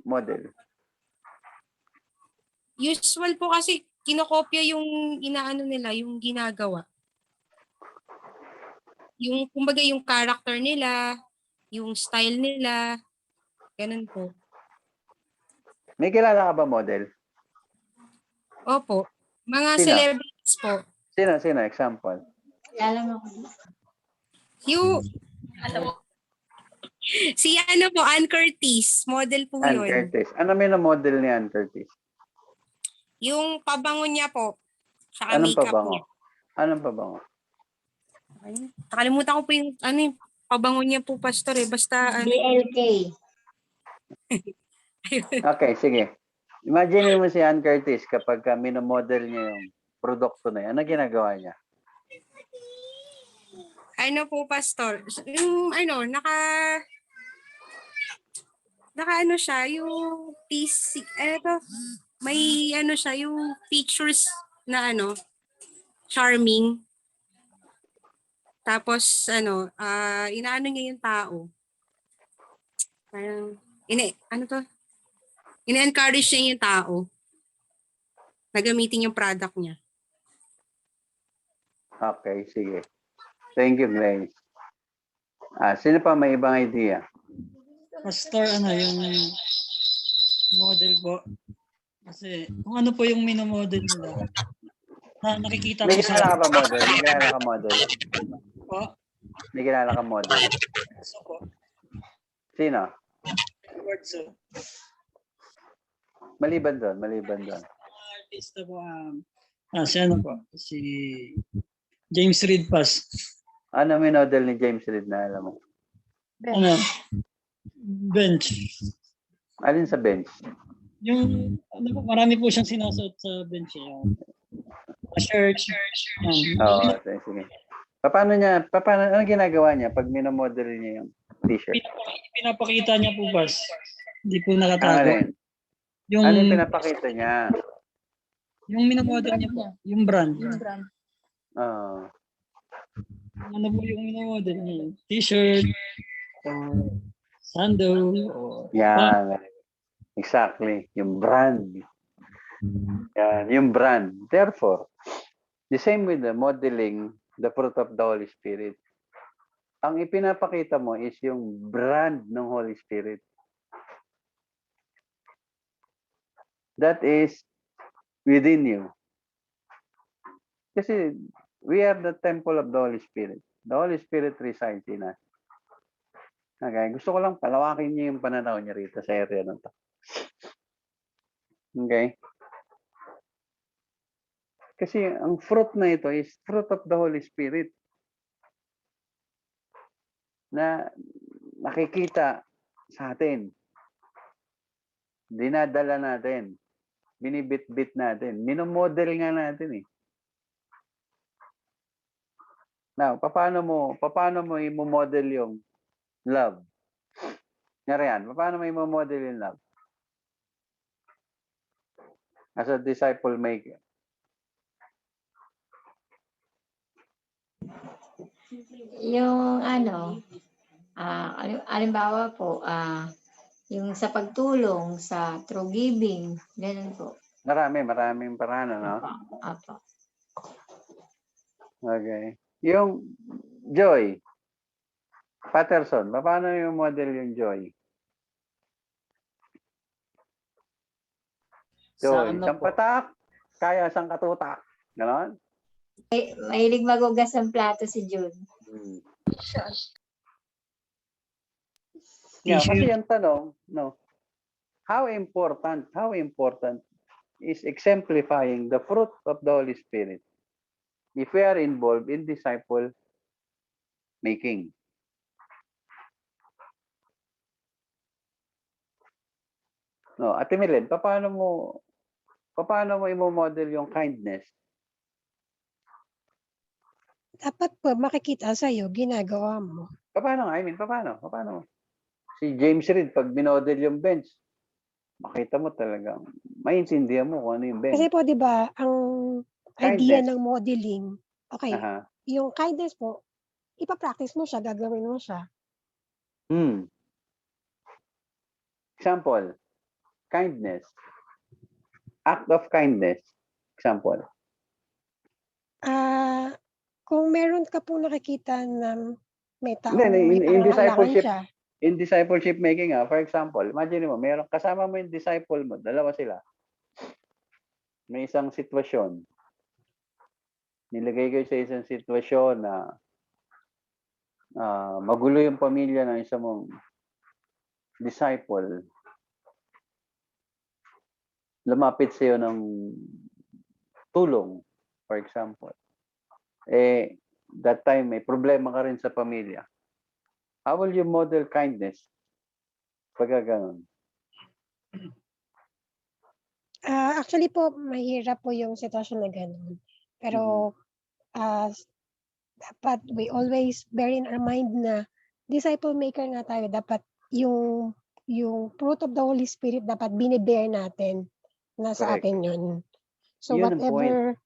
model? Usual po kasi kinokopya yung inaano nila, yung ginagawa. Yung kumbaga yung character nila, yung style nila, ganun po. May kilala ka ba model? Opo. Mga Sino? celebrities po. Sino? Example. Alam mo. Yung si ano po, Ann Curtis, model po Ann yun. Curtis. Ano minamodel ni Ann Curtis? Yung pabango niya po, saka Anong makeup pabango? niya. Anong pabango? Nakalimutan ko po yung pabango niya po, pastor eh. Basta BLK. Okay, sige. Imagine mo si Ann Curtis kapag minomodel niya yung produkto na yan. Ano ginagawa niya? ano po, pastor, yung naka ano siya, yung PC, may ano siya, yung features na charming. Tapos inaano niya yung tao. Parang, ina-encourage niya yung tao na gamitin yung product niya. Okay, sige. Thank you, Grace. Sino pa may ibang idea? Pastor, yung model po. Kasi kung ano po yung minomodel nila, nakikita May ko kilala ka sa... ba model? May kilala ka model? Po? May kilala ka model? So po, Sino? words so. Maliban doon. Artista po, si ano po, si James Reid Pass. Ano minodel ni James Reid na alam mo? Ano? Bench. Alin sa bench? Yung, marami po siyang sinasuot sa bench. Yung shirt. Oo, sige. Ano ginagawa niya pag minomodel niya yung t-shirt? Pinapakita niya po, Pass. Hindi po Ano nakatago. rin? Yung, Ano yung pinapakita niya? yung minomodel niya po, yung brand. Oo. Ano po yung minomodel niya? T-shirt, or sandal, or... Yan. Exactly. Yung brand. Yan. Yung brand. Therefore, the same with the modeling, the fruit of the Holy Spirit. Ang ipinapakita mo is yung brand ng Holy Spirit. That is within you. Kasi we are the temple of the Holy Spirit. The Holy Spirit resides in us. Okay, gusto ko lang palawakin niyo yung pananaw niya rito sa area na to. Okay? Kasi ang fruit na ito is fruit of the Holy Spirit na nakikita sa atin. Dinadala natin. Binibit-bit natin. Minomodel nga natin eh. Now, paano mo i-model yung love? Nariyan, paano mo i-model yung love? As a disciple maker. Yung alimbawa po, yung sa pagtulong, sa true giving, ganun po. Maraming paraan, no? Apo. Okay. Yung joy. Patterson, paano yung model yung joy? Joy. Isang patak, kaya isang katutak. Ganon? Mahilig magugas ng plato si June. Yeah, kasi yung tanong, no? How important is exemplifying the fruit of the Holy Spirit if we are involved in disciple making. No, Ate Milen, paano mo i-model yung kindness? Dapat po makikita sa'yo, ginagawa mo. Paano? Paano? Si James Reed, pag binodel yung bench, makita mo talagang, maintindihan mo kung ano yung bench. Kasi po, di ba, ang idea Kindness. ng modeling, okay, Aha. yung kindness po, ipapractice mo siya, gagawin mo siya. Example, kindness. Act of kindness. Example. Kung meron ka po nakikita na may taong Hindi, may in pangangailangan discipleship, siya, in discipleship making, for example, imagine mo, kasama mo yung disciple mo, dalawa sila. May isang sitwasyon. Nilagay kayo sa isang sitwasyon na magulo yung pamilya ng isang mong disciple. Lumapit sa iyo ng tulong, for example. That time may problema ka rin sa pamilya. How will you model kindness pagka ganun? actually po, mahirap po yung sitwasyon na gano'n. Pero, dapat we always bear in our mind na disciple maker nga tayo. Dapat yung fruit of the Holy Spirit dapat bine-bear natin. Nasa Correct. atin yun. So Yun ang point.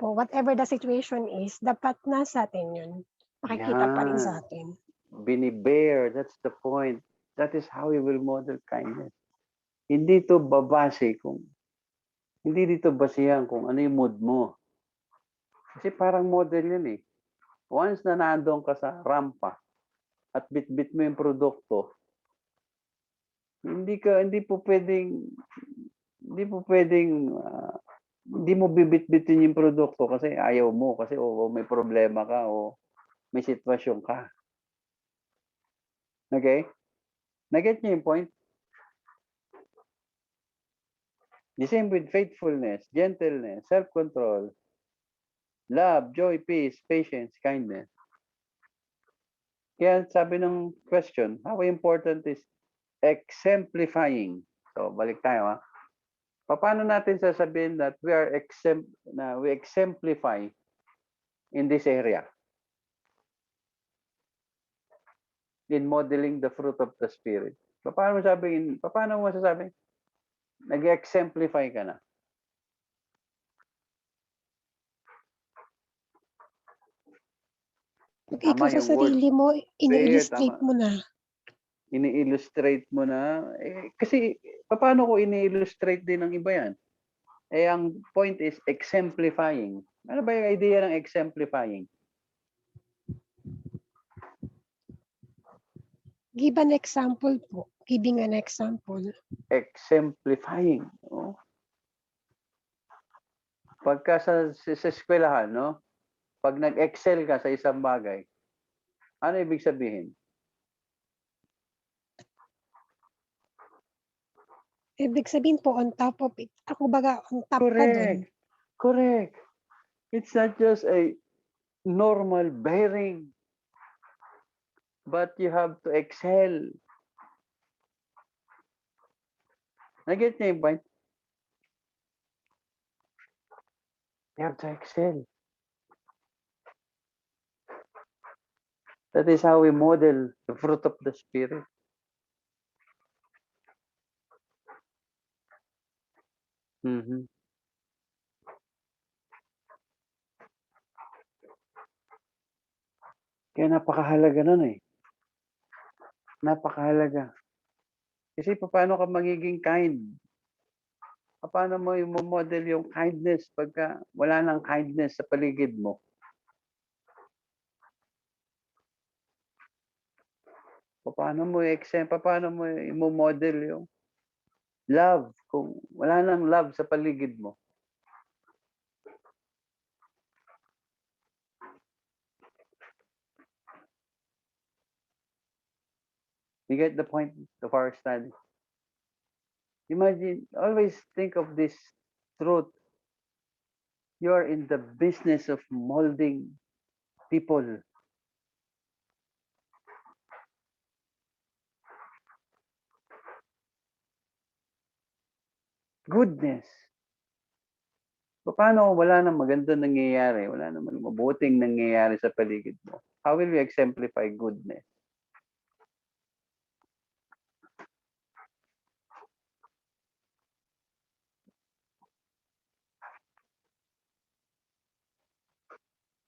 whatever the situation is, dapat nasa atin yun. Makikita pa rin sa atin. Binibear, that's the point. That is how we will model kindness. Hindi dito basihan kung ano yung mood mo. Kasi parang model yun eh. Once na nandoon ka sa rampa at bit-bit mo yung produkto, hindi mo bibit-bitin yung produkto kasi ayaw mo, kasi o may problema ka o may sitwasyon ka. Okay? Naget niyo yung point? The same with faithfulness, gentleness, self-control, love, joy, peace, patience, kindness. Kaya sabi ng question, how important is exemplifying? So, balik tayo. Paano natin sasabihin that we exemplify in this area? In modeling the fruit of the Spirit. Paano mo masasabing nag-exemplify ka na? Ikaw sa sarili mo, ini-illustrate mo na. Ini-illustrate mo na. Kasi, paano ko ini-illustrate din ng iba yan? Ang point is exemplifying. Ano ba yung idea ng exemplifying? Give an example po. Giving an example. Exemplifying. Oh. Pagka sa eskwelahan, no? Pag nag-excel ka sa isang bagay, ano ibig sabihin? Ibig sabihin po, on top of it. Ako baga, on top ka dun. Correct. It's not just a normal bearing, but you have to excel. Nag-get niyo yung point? You have to excel. That is how we model the fruit of the Spirit. Kaya napakahalaga nun eh. Napakahalaga. Kasi paano ka magiging kind? Paano mo i-model yung kindness pagka wala nang kindness sa paligid mo? Paano mo i-model yung love kung wala nang love sa paligid mo? You get the point of our study? Imagine, always think of this truth. You're in the business of molding people. Goodness. Paano kung wala nang magandang nangyayari, wala nang mabuting nangyayari sa paligid mo? How will you exemplify goodness?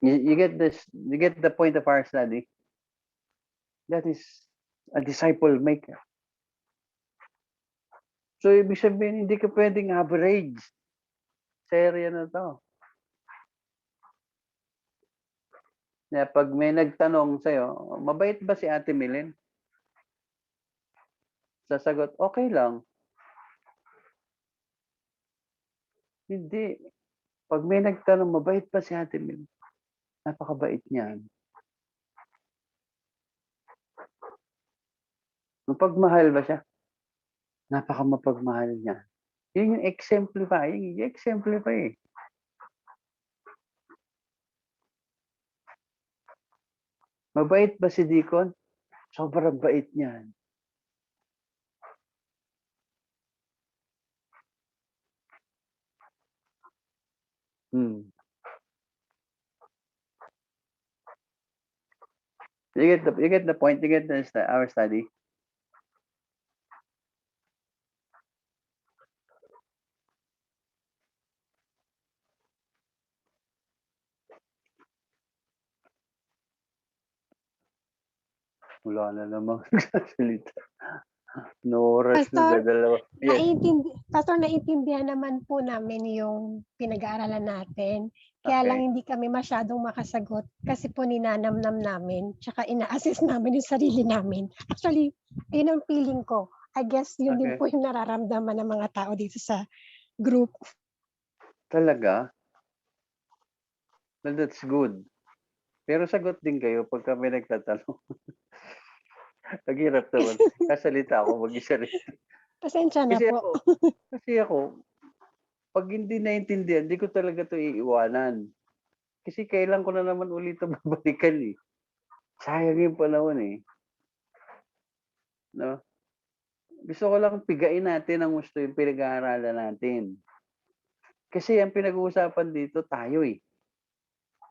You get this, you get the point of our study. That is a disciple maker. So, ibig sabihin, hindi ka pwedeng average sa area na to. Na pag may nagtanong sa'yo, mabait ba si Ate Milen? Sasagot, okay lang. Hindi. Pag may nagtanong, mabait ba si Ate Milen? Napakabait niyan. Mapagmahal ba siya? Napakamapagmahal niya. Yun yung exemplifying. Yung exemplify. Mabait ba si Deacon? Sobrang bait niyan. You get the point? You get our study? Wala na namang nagsasalita. No oras na Pastor, dalawa. Yes. Pastor, naiintindihan naman po namin yung pinag-aaralan natin. Kaya Okay. lang hindi kami masyadong makasagot kasi po ninanamnam namin tsaka ina-assess namin yung sarili namin. Actually, yun ang feeling ko. I guess yun din Okay. po yung nararamdaman ng mga tao dito sa group. Talaga? Well, that's good. Pero sagot din kayo pag kami nagtatanong. Naghirap naman. Kasalita ako mag-isa rin. Pasensya na po. Kasi ako, pag hindi naintindihan, hindi ko talaga ito iiwanan. Kasi kailan ko na naman ulit ito babalikan eh. Sayang yung panahon eh. No? Gusto ko lang pigain natin ang gusto yung pinag-aaralan natin. Kasi ang pinag-uusapan dito tayo eh.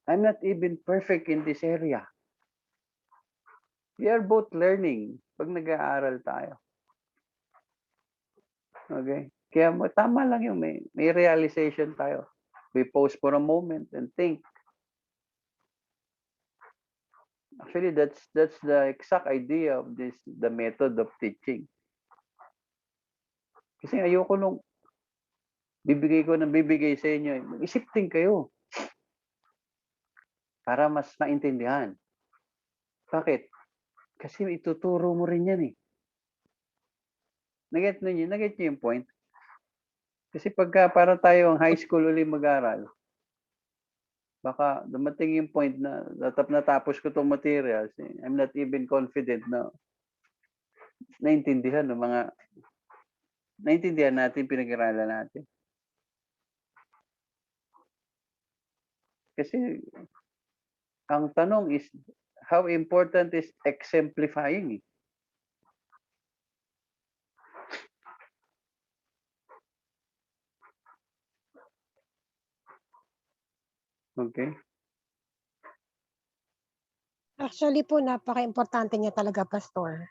I'm not even perfect in this area. We are both learning pag nag-aaral tayo. Okay? Kaya tama lang yung may realization tayo. We pause for a moment and think. Actually, that's the exact idea of the method of teaching. Kasi ayoko nung bibigay sa inyo, mag-isip din kayo. Para mas maintindihan. Bakit? Kasi ituturo mo rin yan eh. Naget niyo yung point? Kasi pagka para tayo ang high school ulit mag-aral, baka dumating yung point na natapos ko itong materials, I'm not even confident na naintindihan natin, pinag-aralan natin. Kasi ang tanong is, how important is exemplifying? Okay? Actually po, napaka-importante niya talaga, Pastor.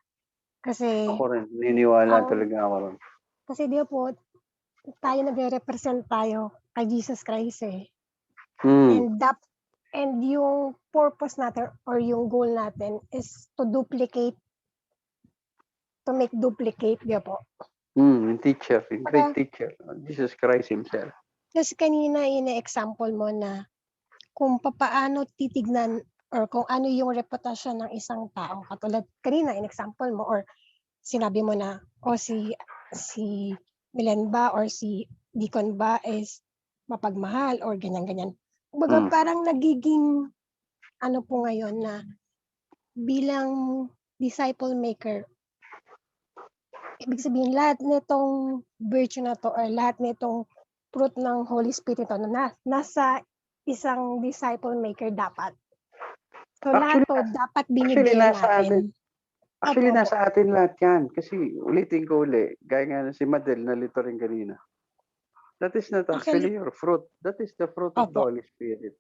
Kasi, Ako rin, niniwala talaga ako rin. kasi di po, tayo nagre-represent tayo kay Jesus Christ eh. And yung purpose natin or yung goal natin is to make duplicate, di po. Yung teacher, yung great teacher, Jesus Christ himself. Kasi kanina ina-example mo na kung paano titignan or kung ano yung reputasyon ng isang tao. Katulad kanina in-example mo or sinabi mo na si Milen ba or si Deacon ba is mapagmahal or ganyan-ganyan. Kumbaga parang nagiging ano po ngayon na bilang disciple maker, ibig sabihin lahat nitong virtue na to or lahat nitong fruit ng Holy Spirit na nasa isang disciple maker dapat. So lahat po dapat binibigay nasa atin. natin. Actually, Opo, nasa atin lahat yan. Kasi ulitin ko uli, gaya nga si Madel, nalito rin kanina. That is not actually your fruit. That is the fruit of the Opo. Holy Spirit.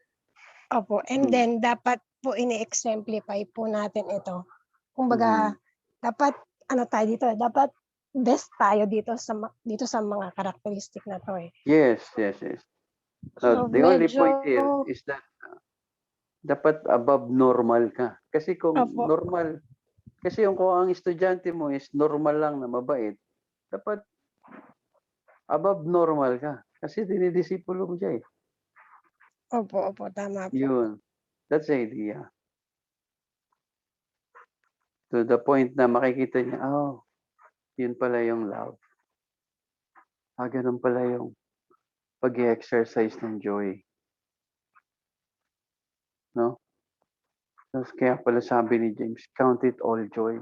Opo. And then dapat po ini-exemplify po natin ito. Kumbaga, dapat ano tayo dito, dapat best tayo dito sa mga karakteristik na to eh. Yes. So, The only medyo- point here is that dapat above normal ka. Kasi kung Opo. normal, kasi kung ang estudyante mo is normal lang na mabait, dapat above normal ka. Kasi dinidisipulo mo siya eh. Opo, tama po. Yun. That's the idea. To the point na makikita niya, yun pala yung love. Ganun pala yung pag-exercise ng joy. No? Tapos kaya pala sabi ni James, count it all joy.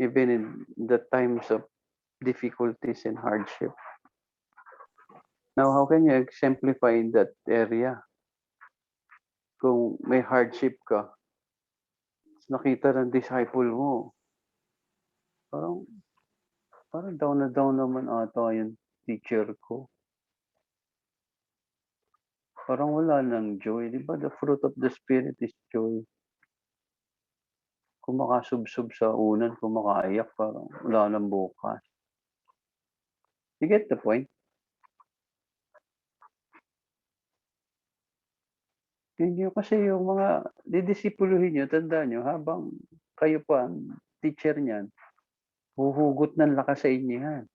Even in the times of difficulties and hardship. Now, how can you exemplify in that area? Kung may hardship ka, nakita ng disciple mo, parang down na down naman ata yung teacher ko. Parang wala ng joy. Di ba? The fruit of the Spirit is joy. Kung makasubsob sa unan, kung makaiyak, parang wala ng bukas. You get the point? Hindi kasi yung mga didisipuluhin nyo, tandaan nyo, habang kayo pa ang teacher niyan, huhugot ng lakas sa inyo yan.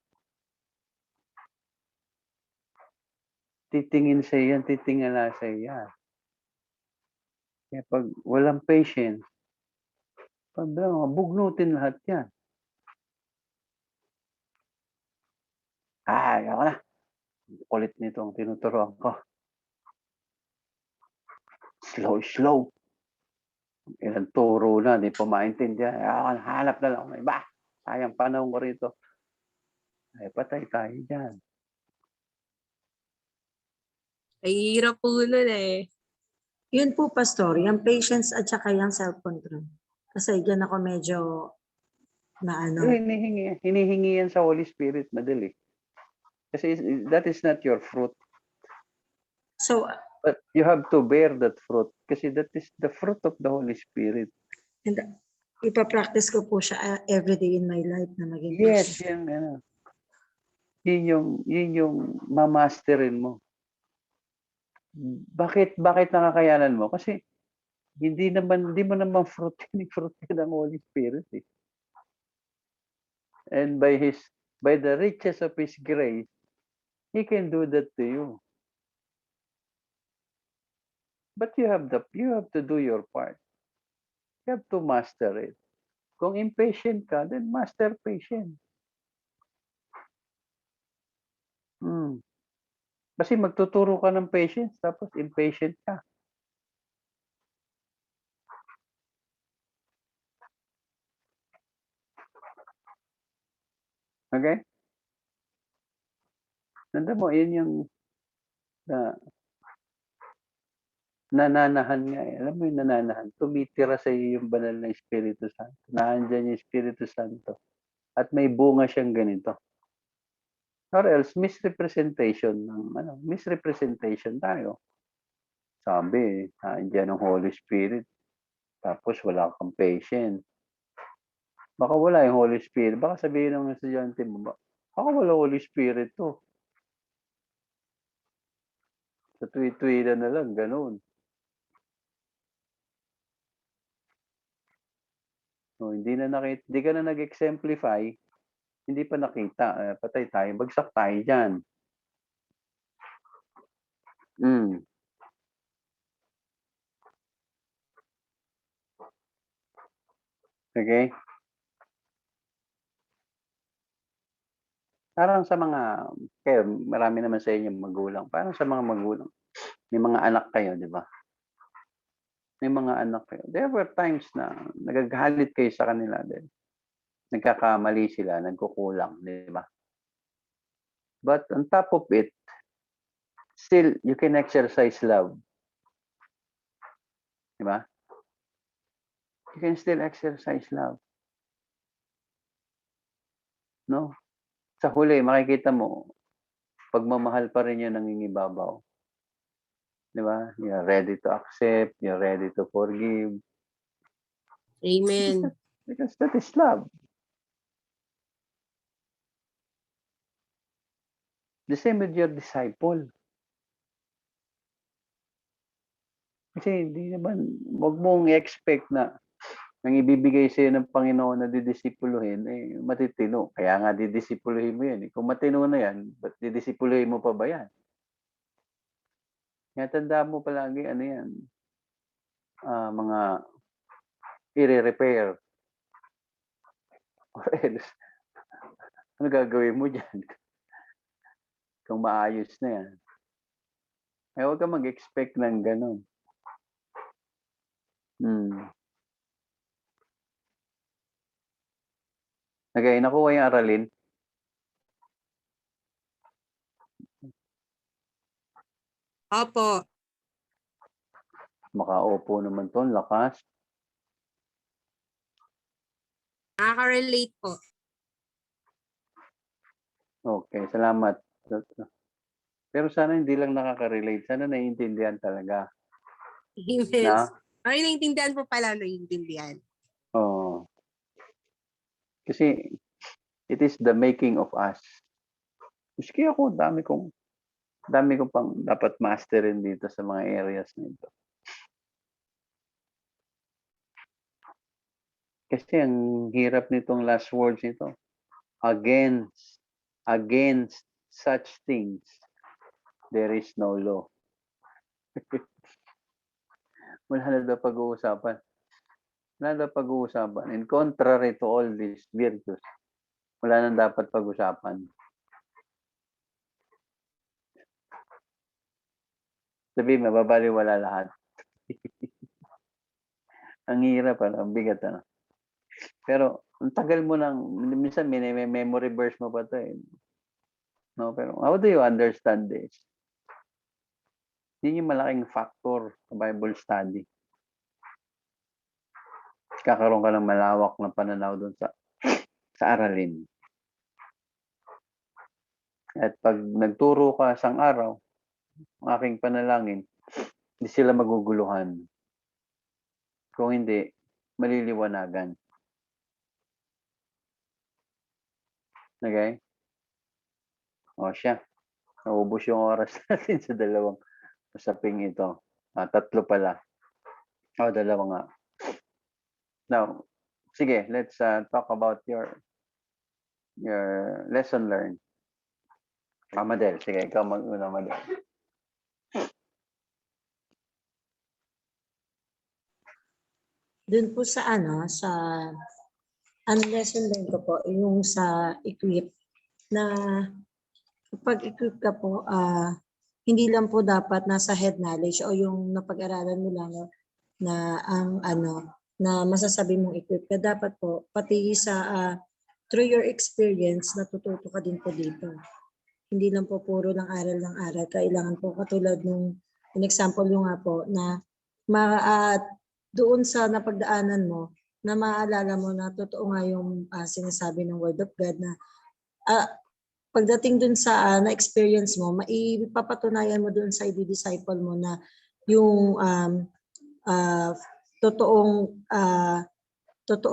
Titingin sa yan, titingala sa yan. Kaya pag walang patience, bugnutin lahat yan. Ako na. Kulit nito ang tinuturoan ko. Slow. Ilang turo na, di pa maintindihan. Hanap na lang. Iba, sayang panahon ko rito. Patay tayo dyan. Ay, hirap po nun eh. Yun po, Pastor, yung patience at saka yung self-control. Kasi dyan ako medyo na ano. Hinihingi yan sa Holy Spirit, madali. Kasi that is not your fruit. So, but you have to bear that fruit kasi that is the fruit of the Holy Spirit. And ipapractice ko po siya every day in my life na maging Yes, patient. yun yung mamasterin mo. Bakit nakakayanan mo? Kasi hindi mo naman fruit ng Holy Spirit eh. And by the riches of His grace, He can do that to you. But you have to do your part. You have to master it. Kung impatient ka, then master patience. Kasi magtuturo ka ng patience, tapos impatient ka. Okay? Tanda mo, yun yung nananahan nga eh. Alam mo yung nananahan? Tumitira sa iyo yung banal na Espiritu Santo. Nandiyan yung Espiritu Santo. At may bunga siyang ganito. Or else, misrepresentation tayo. Sabi, nandiyan ang Holy Spirit. Tapos wala kang patience. Baka wala yung Holy Spirit. Baka sabihin ng estudyante mo, baka wala Holy Spirit to. Sa tuwi-tuwi na lang, ganun. So, hindi ka na nag-exemplify, hindi pa nakita. Patay tayo, bagsak tayo dyan. Okay? Parang sa kayo, marami naman sa inyo magulang. Parang sa mga magulang, may mga anak kayo, di ba? May mga anak kayo. There were times na nagagalit kayo sa kanila din. Nagkakamali sila, nagkukulang, di ba? But on top of it, still, you can exercise love. Diba? You can still exercise love. No? Sa huli, makikita mo, pagmamahal pa rin yan nangingibabaw. Diba? You're ready to accept, you're ready to forgive. Amen. Because that is love. The same with your disciple. Kasi hindi naman, huwag mong i-expect na ang ibibigay sa'yo ng Panginoon na didisipuluhin, eh, matitino. Kaya nga didisipuluhin mo yan. Kung matino na yan, ba't didisipuluhin mo pa ba yan? Kaya tandaan mo palagi, ano yan, mga i-repair. Or else, ano gagawin mo dyan? Kung maayos na yan. Eh, huwag ka mag-expect ng ganun. Okay, nakuha yung aralin. Opo. Makaupo naman to, lakas. Nakaka-relate po. Okay, salamat. Pero sana hindi lang nakaka-relate. Sana naiintindihan talaga. Amen. Na? Ay, naiintindihan po pala, naiintindihan. Oo. Kasi it is the making of us. Maski ako, dami kong pang dapat masterin dito sa mga areas na ito. Kasi ang hirap nitong last words nito. Against such things, there is no law. Wala na daw pag-uusapan. Wala daw pag-uusapan. In contrary to all these virtues, wala nang dapat pag-usapan. Sabihin, mababaliwala lahat. Ang hirap, ang bigat. Pero, ang tagal mo nang, minsan may memory verse mo pa ito eh. No, pero how do you understand this? Yun yung malaking factor sa Bible study. Kakaroon ka ng malawak na pananaw doon sa aralin. At pag nagturo ka sang araw, ang aking panalangin, hindi sila maguguluhan. Kung hindi, maliliwanagan. Okay? O siya. Naubos yung oras natin sa dalawang usaping ito. 3 pala. O, 2 nga. Now, sige, let's talk about your lesson learned. Madel, sige, ikaw mag-una, Madel. Doon po sa lesson learned ko po, yung sa equip, na kapag equip ka po, hindi lang po dapat nasa head knowledge o yung napag-aralan mo lang na na masasabi mong equip ka. Dapat po, pati sa through your experience, natututo ka din po dito. Hindi lang po puro lang aral ng aral. Kailangan po katulad nung example yung nga po na doon sa napagdaanan mo, na maalala mo na totoo nga yung sinasabi ng Word of God na pagdating dun sa na-experience mo, maipapatunayan mo dun sa i-disciple mo na yung totoo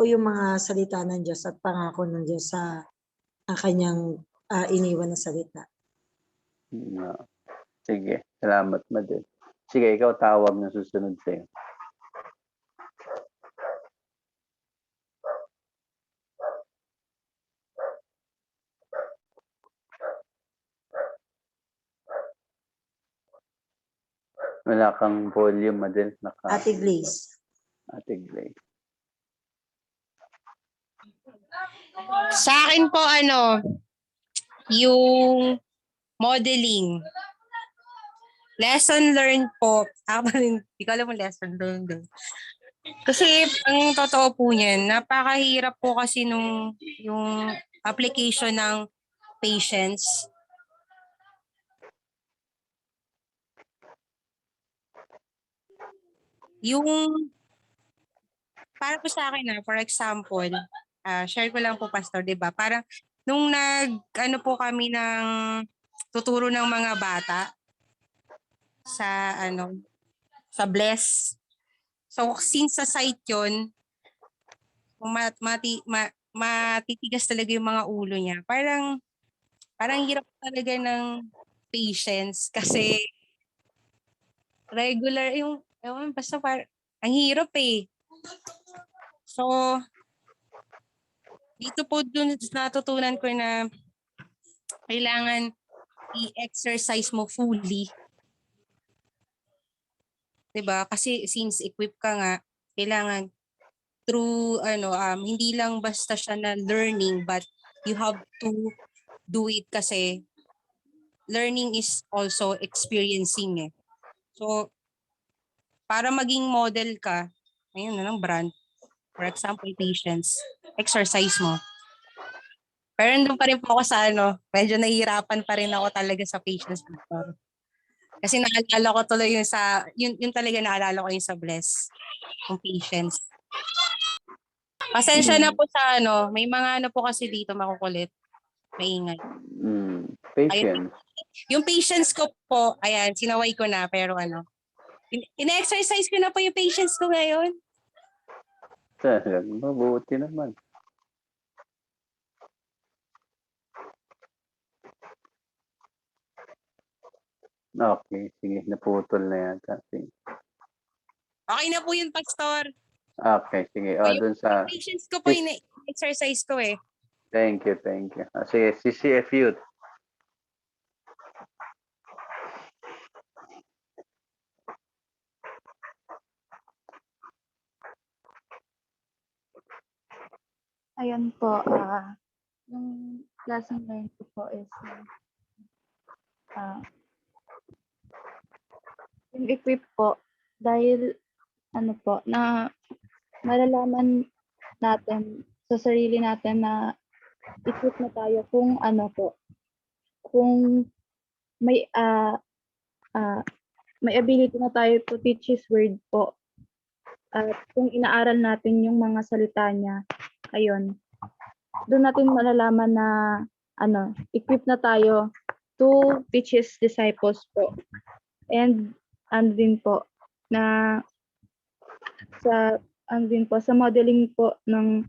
yung mga salita ng Diyos at pangako ng Diyos sa kanyang iniwan na salita. Sige, salamat, Madel. Sige, ikaw tawag na susunod sa'yo. Wala kang volume, Madel. Ate Glaze. Ate Glaze. Sa akin po, yung modeling. Lesson learned po. Actually, hindi ko alam yung lesson learned. Kasi, ang totoo po niyan, napakahirap po kasi yung application ng patience. yung para po sa akin na, for example, share ko lang po, Pastor, 'di ba? Parang nung ano po kami ng tuturo ng mga bata sa sa Bless. So since sa site 'yon, matitigas talaga yung mga ulo niya. Parang hirap talaga ng patience kasi regular yung ewan, basta ang hirap eh. So, dito po dun natutunan ko na kailangan i-exercise mo fully. 'Di ba? Kasi since equip ka nga, kailangan through hindi lang basta siya na learning, but you have to do it kasi learning is also experiencing eh. So, para maging model ka, ayun na lang brand. For example, patience. Exercise mo. Pero nandun pa rin po ako sa medyo nahihirapan pa rin ako talaga sa patience. Kasi naalala ko tuloy yun talaga naalala ko yung sa Bless. Yung patience. Pasensya na po sa may mga po kasi dito makukulit. Maingay. Patience. Yung patience ko po, ayan, sinaway ko na, pero ina-exercise ko na po yung patience ko ngayon. Mabuti naman. Okay, sige, naputol na yata. Sige. Okay na po yun, Pastor. Okay, sige. Dun sa... Patience ko po, ina-exercise ko eh. Thank you, thank you. Sige, CCF Youth. Ayun po, yung lesson learned ko po is yung equip po dahil po na malalaman natin sa sarili natin na equip na tayo kung kung may may ability na tayo to teach His word po. At kung inaaral natin yung mga salita niya, ayun, doon natin malalaman na equip na tayo to teach His disciples po. And din po na sa modeling po ng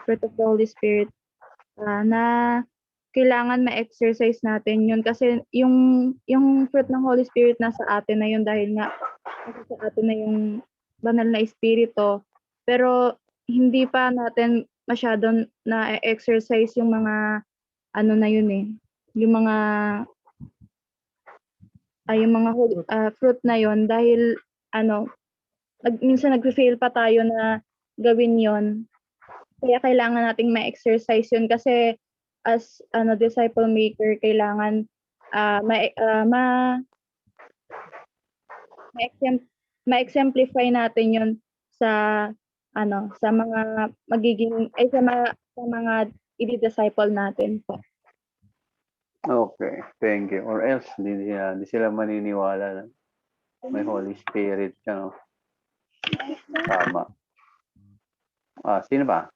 fruit of the Holy Spirit na kailangan ma-exercise natin yun kasi yung fruit ng Holy Spirit nasa atin na yun dahil nga nasa sa atin na yung banal na espiritu, pero hindi pa natin masyadong na-exercise yung mga na yun eh, yung mga fruit na yun dahil minsan nag-fail pa tayo na gawin yon. Kaya kailangan nating ma-exercise yun kasi as disciple maker kailangan ma-exemplify natin yun sa sa mga magiging sa mga i-disciple natin po. Okay, thank you. Or else, di sila maniniwala na may Holy Spirit ka, no? Tama. Sino ba?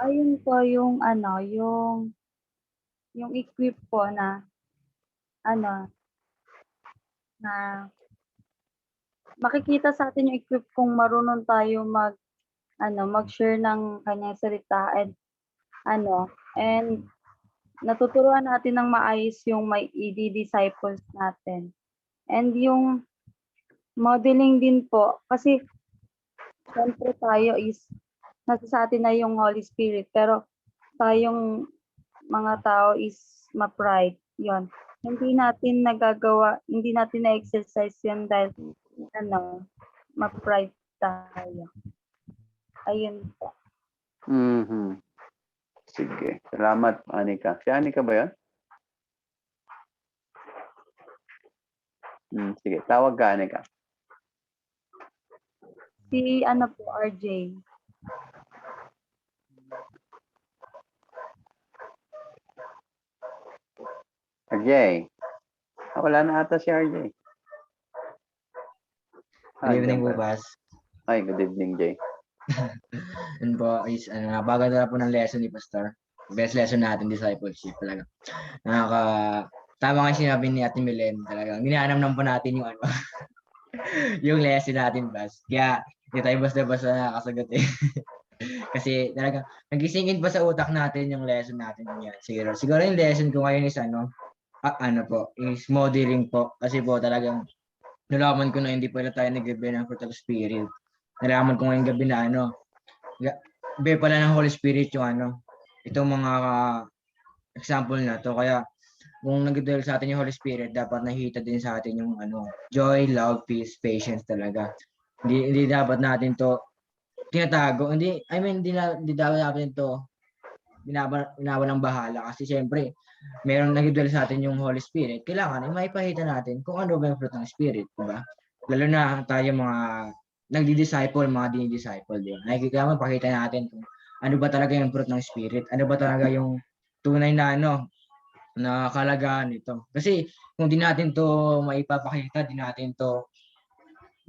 Ayun po yung yung equip po na na makikita sa atin yung equip kung marunong tayo mag-share ng kanyang salita and natuturuan natin ng maayos yung may i-disciples natin. And yung modeling din po, kasi syempre tayo is nasa sa atin na yung Holy Spirit, pero tayong mga tao is ma-pride. Yun. Hindi natin nagagawa, hindi natin na-exercise yun dahil ma-pride tayo. Ayun po. Sige. Salamat, Anika. Si Anika ba yan? Sige. Tawag ka, Anika. Si RJ. RJ. Wala na ata si RJ. Good evening po, dyan pala. Bas. Ay, good evening, Jay. Yun po is bago na po ng lesson ni Pastor. Best lesson natin, discipleship talaga. Tama nga sinabi ni Ate Milen, talagang ginanam po natin yung yung lesson natin, Bas. Kaya hindi tayo basta-basta nakakasagot eh. Kasi talaga nagisingin pa sa utak natin yung lesson natin yan. Siguro yung lesson ko ngayon is is modeling po. Kasi po talagang nalaman ko na hindi pala tayo nag-gabi ng fruit of spirit. Nalaman ko ngayong gabi na gabi pala ng Holy Spirit yung itong mga example na to. Kaya kung nag-dwell sa atin yung Holy Spirit, dapat nakita din sa atin yung joy, love, peace, patience talaga. Hindi dapat natin to tinatago. Hindi dapat natin to binawalang bahala. Kasi syempre, meron nag-dwell sa atin yung Holy Spirit. Kailangan maipakita natin kung ano ba yung fruit ng Spirit, diba? Lalo na tayo mga nagdi-disciple, mga dini-disciple, diba? Kailangan mapakita natin kung ano ba talaga yung fruit ng Spirit, ano ba talaga yung tunay na na kalagahan nito. Kasi kung di natin to maipapakita, di natin to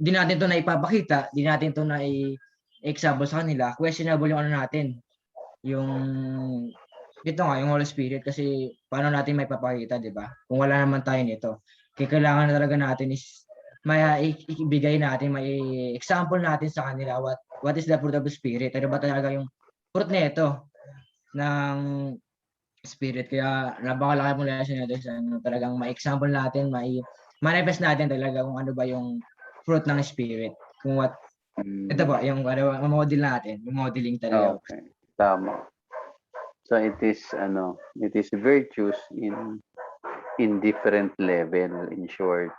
naipapakita, di natin to na-example sa kanila, questionable yung natin. Yung yung Holy Spirit, kasi paano natin maipapakita, di ba? Kung wala naman tayo nito. Kailangan na talaga natin is ibigay natin, may example natin sa kanila what is the fruit of the Spirit. Ano ba talaga yung fruit nito ng Spirit. Kaya napakalaki mong lesson nito sa talagang ma-example natin, manifest natin talaga kung ano ba yung fruit ng Spirit. Kung ito ba, yung model natin, yung modeling talaga. Okay, tama. So it is virtues in different level, in short.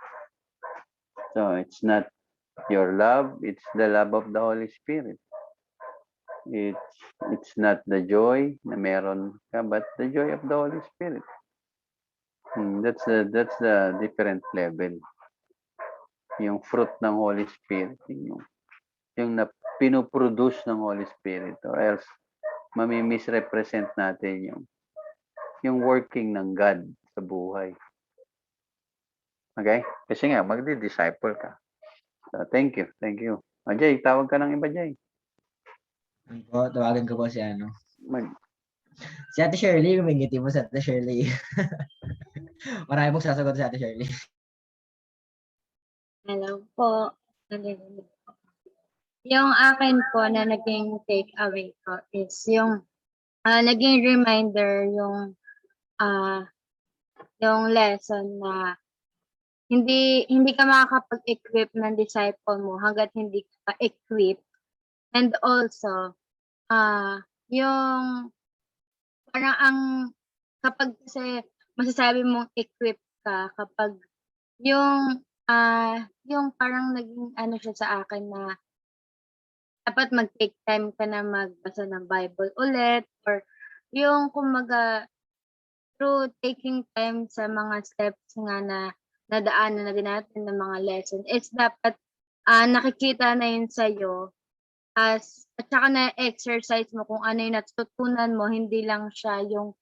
So it's not your love, it's the love of the Holy Spirit. It's not the joy na meron ka, but the joy of the Holy Spirit. That's the different level. Yung fruit ng Holy Spirit, yung na pinoproduce ng Holy Spirit, or else mami-misrepresent natin yung working ng God sa buhay. Okay? Kasi nga, magdi-disciple ka. So, thank you. Jay, tawag ka ng iba, Jay. Tawagan ko po si si Ate Shirley, kumingiti mo sa Ate Shirley. Marami pong sasagot sa Ate Shirley. Hello po. Yung akin po na naging take away ko is yung naging reminder yung lesson na hindi ka makakapag-equip ng disciple mo hangga't hindi ka equip. And also, yung parang kapag kasi masasabi mong equip ka kapag yung parang naging siya sa akin na dapat mag-take time ka na magbasa ng Bible ulit, or yung kumbaga through taking time sa mga steps nga na nadaanan na din natin ng mga lesson is dapat nakikita na yun sa'yo at saka na-exercise mo kung ano yung natutunan mo, hindi lang siya yung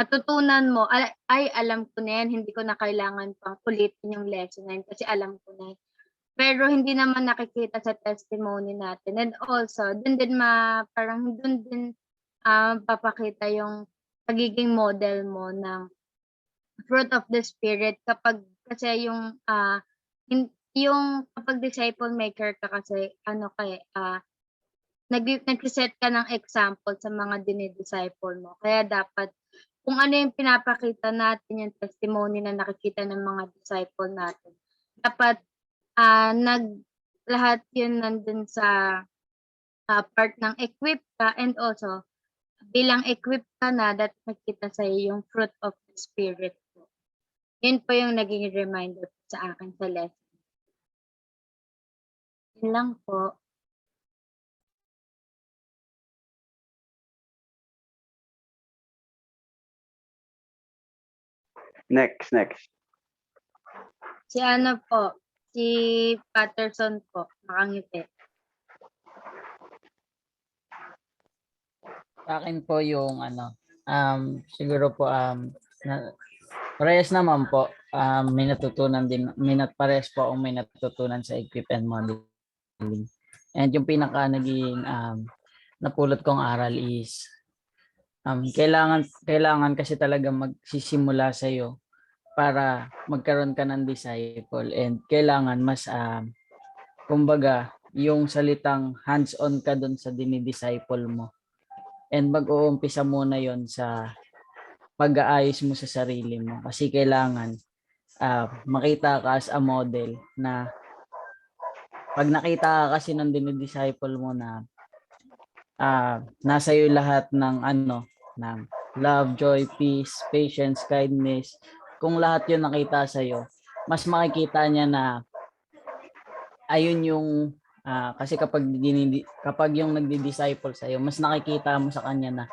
natutunan mo, ay alam ko na yan, hindi ko na kailangan pang ulitin yung lesson na yun kasi alam ko na yun. Pero hindi naman nakikita sa testimony natin. And also, dun din papakita yung pagiging model mo ng fruit of the Spirit kasi yung kapag disciple maker ka kasi nag-set ka ng example sa mga dinidisciple mo. Kaya dapat kung ano yung pinapakita natin, yung testimony na nakikita ng mga disciple natin, dapat lahat yun nandun sa part ng equip ka, and also bilang equip ka na, that nakita sa yung fruit of the Spirit. Yun po yung naging reminder sa akin sa lesson. Yun lang po. Next. Si Patterson po, nakangiti. Sa akin po yung siguro po Parehas naman po. May natutunan din, parehas po akong may natutunan sa equip and modeling. And yung pinaka naging napulot kong aral is kailangan kasi talaga magsisimula sa iyo para magkaroon ka ng disciple, and kailangan mas kumbaga yung salitang hands-on ka doon sa dinidisciple mo. And mag-uumpisa muna yon sa pag-aayos mo sa sarili mo, kasi kailangan makita ka as a model na pag nakita ka kasi ng dinidisciple mo na nasa iyo lahat ng ng love, joy, peace, patience, kindness, kung lahat yun nakita sa iyo, mas makikita niya na ayun yung kasi kapag yung nagdi-disciple sa iyo, mas nakikita mo sa kanya na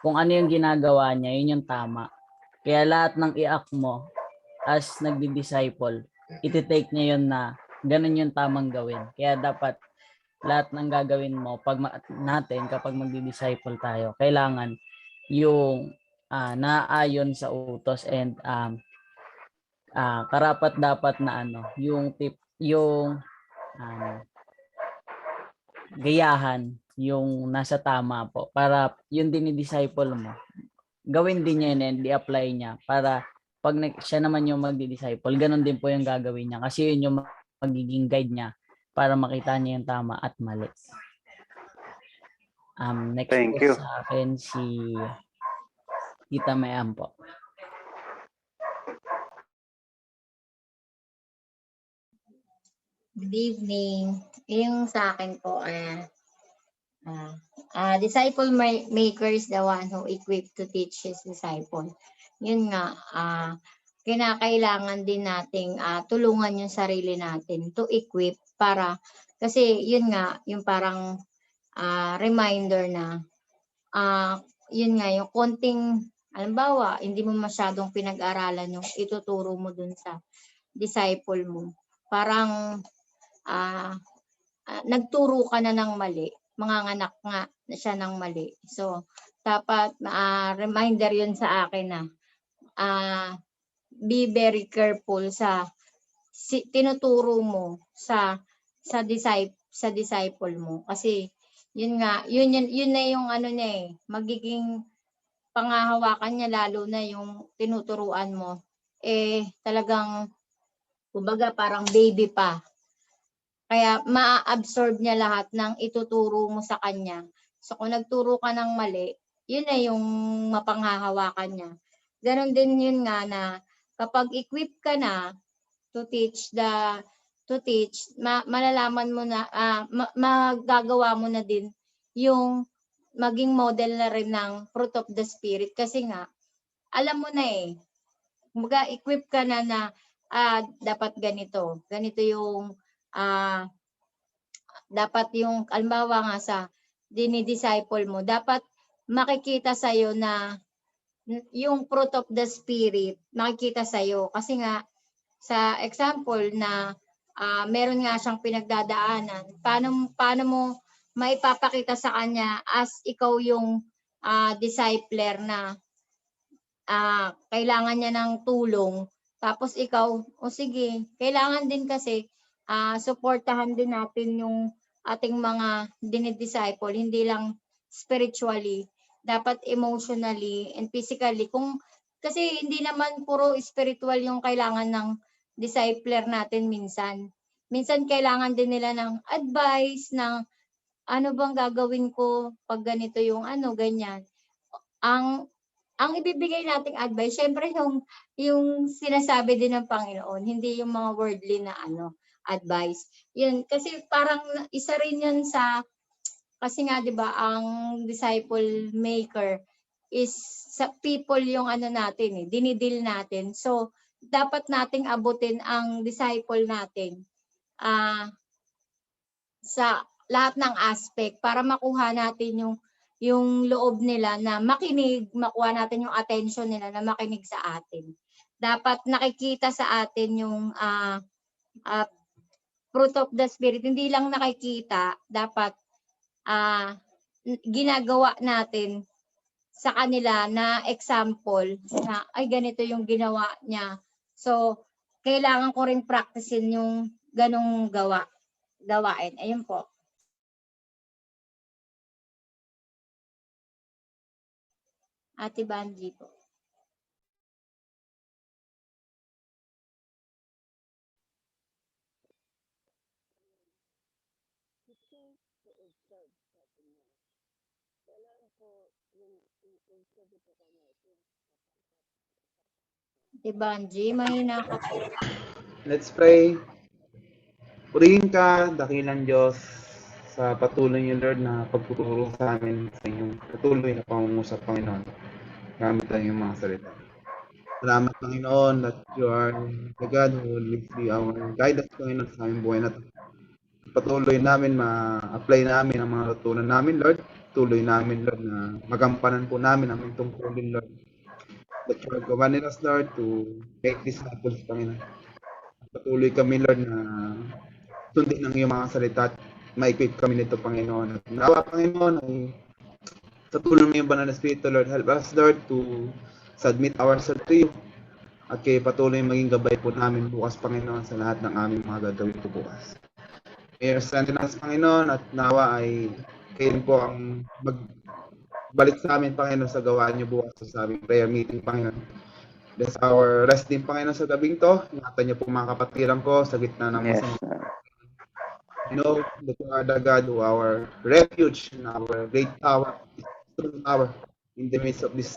kung ano yung ginagawa niya, yun yung tama. Kaya lahat ng i-act mo as nagdi-disciple, iti-take niya yun na ganun yung tamang gawin. Kaya dapat lahat ng gagawin mo kapag magdi-disciple tayo, kailangan yung naayon sa utos, and karapat dapat na yung gayahan yung nasa tama po, para yung dinidisciple mo gawin din niya yun and i-apply niya, para pag siya naman yung magdi-disciple, ganun din po yung gagawin niya, kasi yun yung magiging guide niya para makita niya yung tama at mali. Next Thank po you. sa akin si Tita Mayam po. Good evening. Yung sa akin po, disciple maker is the one who equipped to teach his disciple. Yun nga, kinakailangan din nating tulungan yung sarili natin to equip, para, kasi yun nga, yung parang reminder na, yun nga, yung konting, halimbawa, hindi mo masyadong pinag-aralan yung ituturo mo dun sa disciple mo. Parang, nagturo ka na ng mali, manganganak nga na siya ng mali. So, dapat reminder yun sa akin na be very careful sa tinuturo mo sa disciple mo, kasi yun nga, yun na yung niya magiging panghahawakan niya, lalo na yung tinuturuan mo talagang kumbaga parang baby pa. Kaya ma-absorb niya lahat ng ituturo mo sa kanya. So kung nagturo ka ng mali, yun na yung mapanghahawakan niya. Ganon din yun nga na kapag equip ka na to teach, malalaman mo na, magagawa mo na din yung maging model na rin ng fruit of the spirit, kasi nga alam mo na kumbaga equip ka na dapat ganito yung dapat yung halimbawa nga sa dinidisciple mo, dapat makikita sa'yo na yung fruit of the spirit, makikita sa'yo. Kasi nga, sa example na meron nga siyang pinagdadaanan, paano mo maipapakita sa kanya as ikaw yung discipler na kailangan niya ng tulong, tapos ikaw, sige, kailangan din kasi suportahan din natin yung ating mga dinidisciple, hindi lang spiritually, dapat emotionally and physically. Kasi hindi naman puro spiritual yung kailangan ng discipler natin minsan. Minsan kailangan din nila ng advice, ng ano bang gagawin ko pag ganito yung ganyan. Ang ibibigay nating advice, syempre yung sinasabi din ng Panginoon, hindi yung mga worldly na advice. Yun, kasi parang isa rin yun kasi nga 'di ba, ang disciple maker is sa people yung natin dinidil natin. So, dapat nating abutin ang disciple natin sa lahat ng aspect para makuha natin yung loob nila na makinig, makuha natin yung attention nila na makinig sa atin. Dapat nakikita sa atin yung fruit of the spirit, hindi lang nakikita, dapat ginagawa natin sa kanila na example na ay ganito yung ginawa niya. So, kailangan ko rin practicein yung ganong gawain. Ayun po. Ate Banji po. Ate Banji, mahina ka po. Let's pray. Purihin ka, dakilang Diyos, sa patuloy niyo, Lord, na pagtuturo sa amin sa inyong patuloy na pangungusap, Panginoon. Gamit ang iyong mga salita. Salamat, Panginoon, that you are the God who will be our guidance, Panginoon, sa aming buhay na ito. Patuloy namin ma-apply namin ang mga natutunan namin, Lord. Tuloy namin, Lord, na magampanan po namin ang itong tungkulin, Lord. That you are governing us, Lord, to make disciples, Panginoon. Patuloy kami, Lord, na sundin ang iyong mga salita at ma-equip kami nito, Panginoon. At nawa, Panginoon, ay sa tulong ng iyong banal na Espiritu, Lord, help us, Lord, to submit ourselves to you. At kayo patuloy maging gabay po namin bukas, Panginoon, sa lahat ng aming mga gagawin po bukas. May strengthen us, Panginoon, at nawa ay kayo po ang magbalik sa amin, Panginoon, sa gawaan niyo bukas sa aming prayer meeting, Panginoon. Bless our rest din, Panginoon, sa gabing to. Ingatan niyo po mga kapatiran ko sa gitna ng Yes. masama. You know that you are the God who our refuge and our great tower, strong tower in the midst of this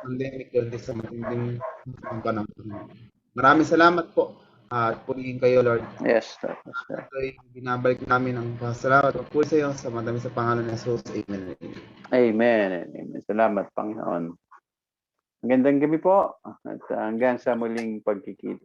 pandemic and this matinding panahon. Maraming salamat po at purihin kayo, Lord. Yes, sir. Yes, sir. Ay binabalik namin ang pasalamat at puri sa iyo sa madami sa pangalan ni Jesus. Amen. Amen. Amen. Salamat, Panginoon. Magandang gabi po at hanggang sa muling pagkikita.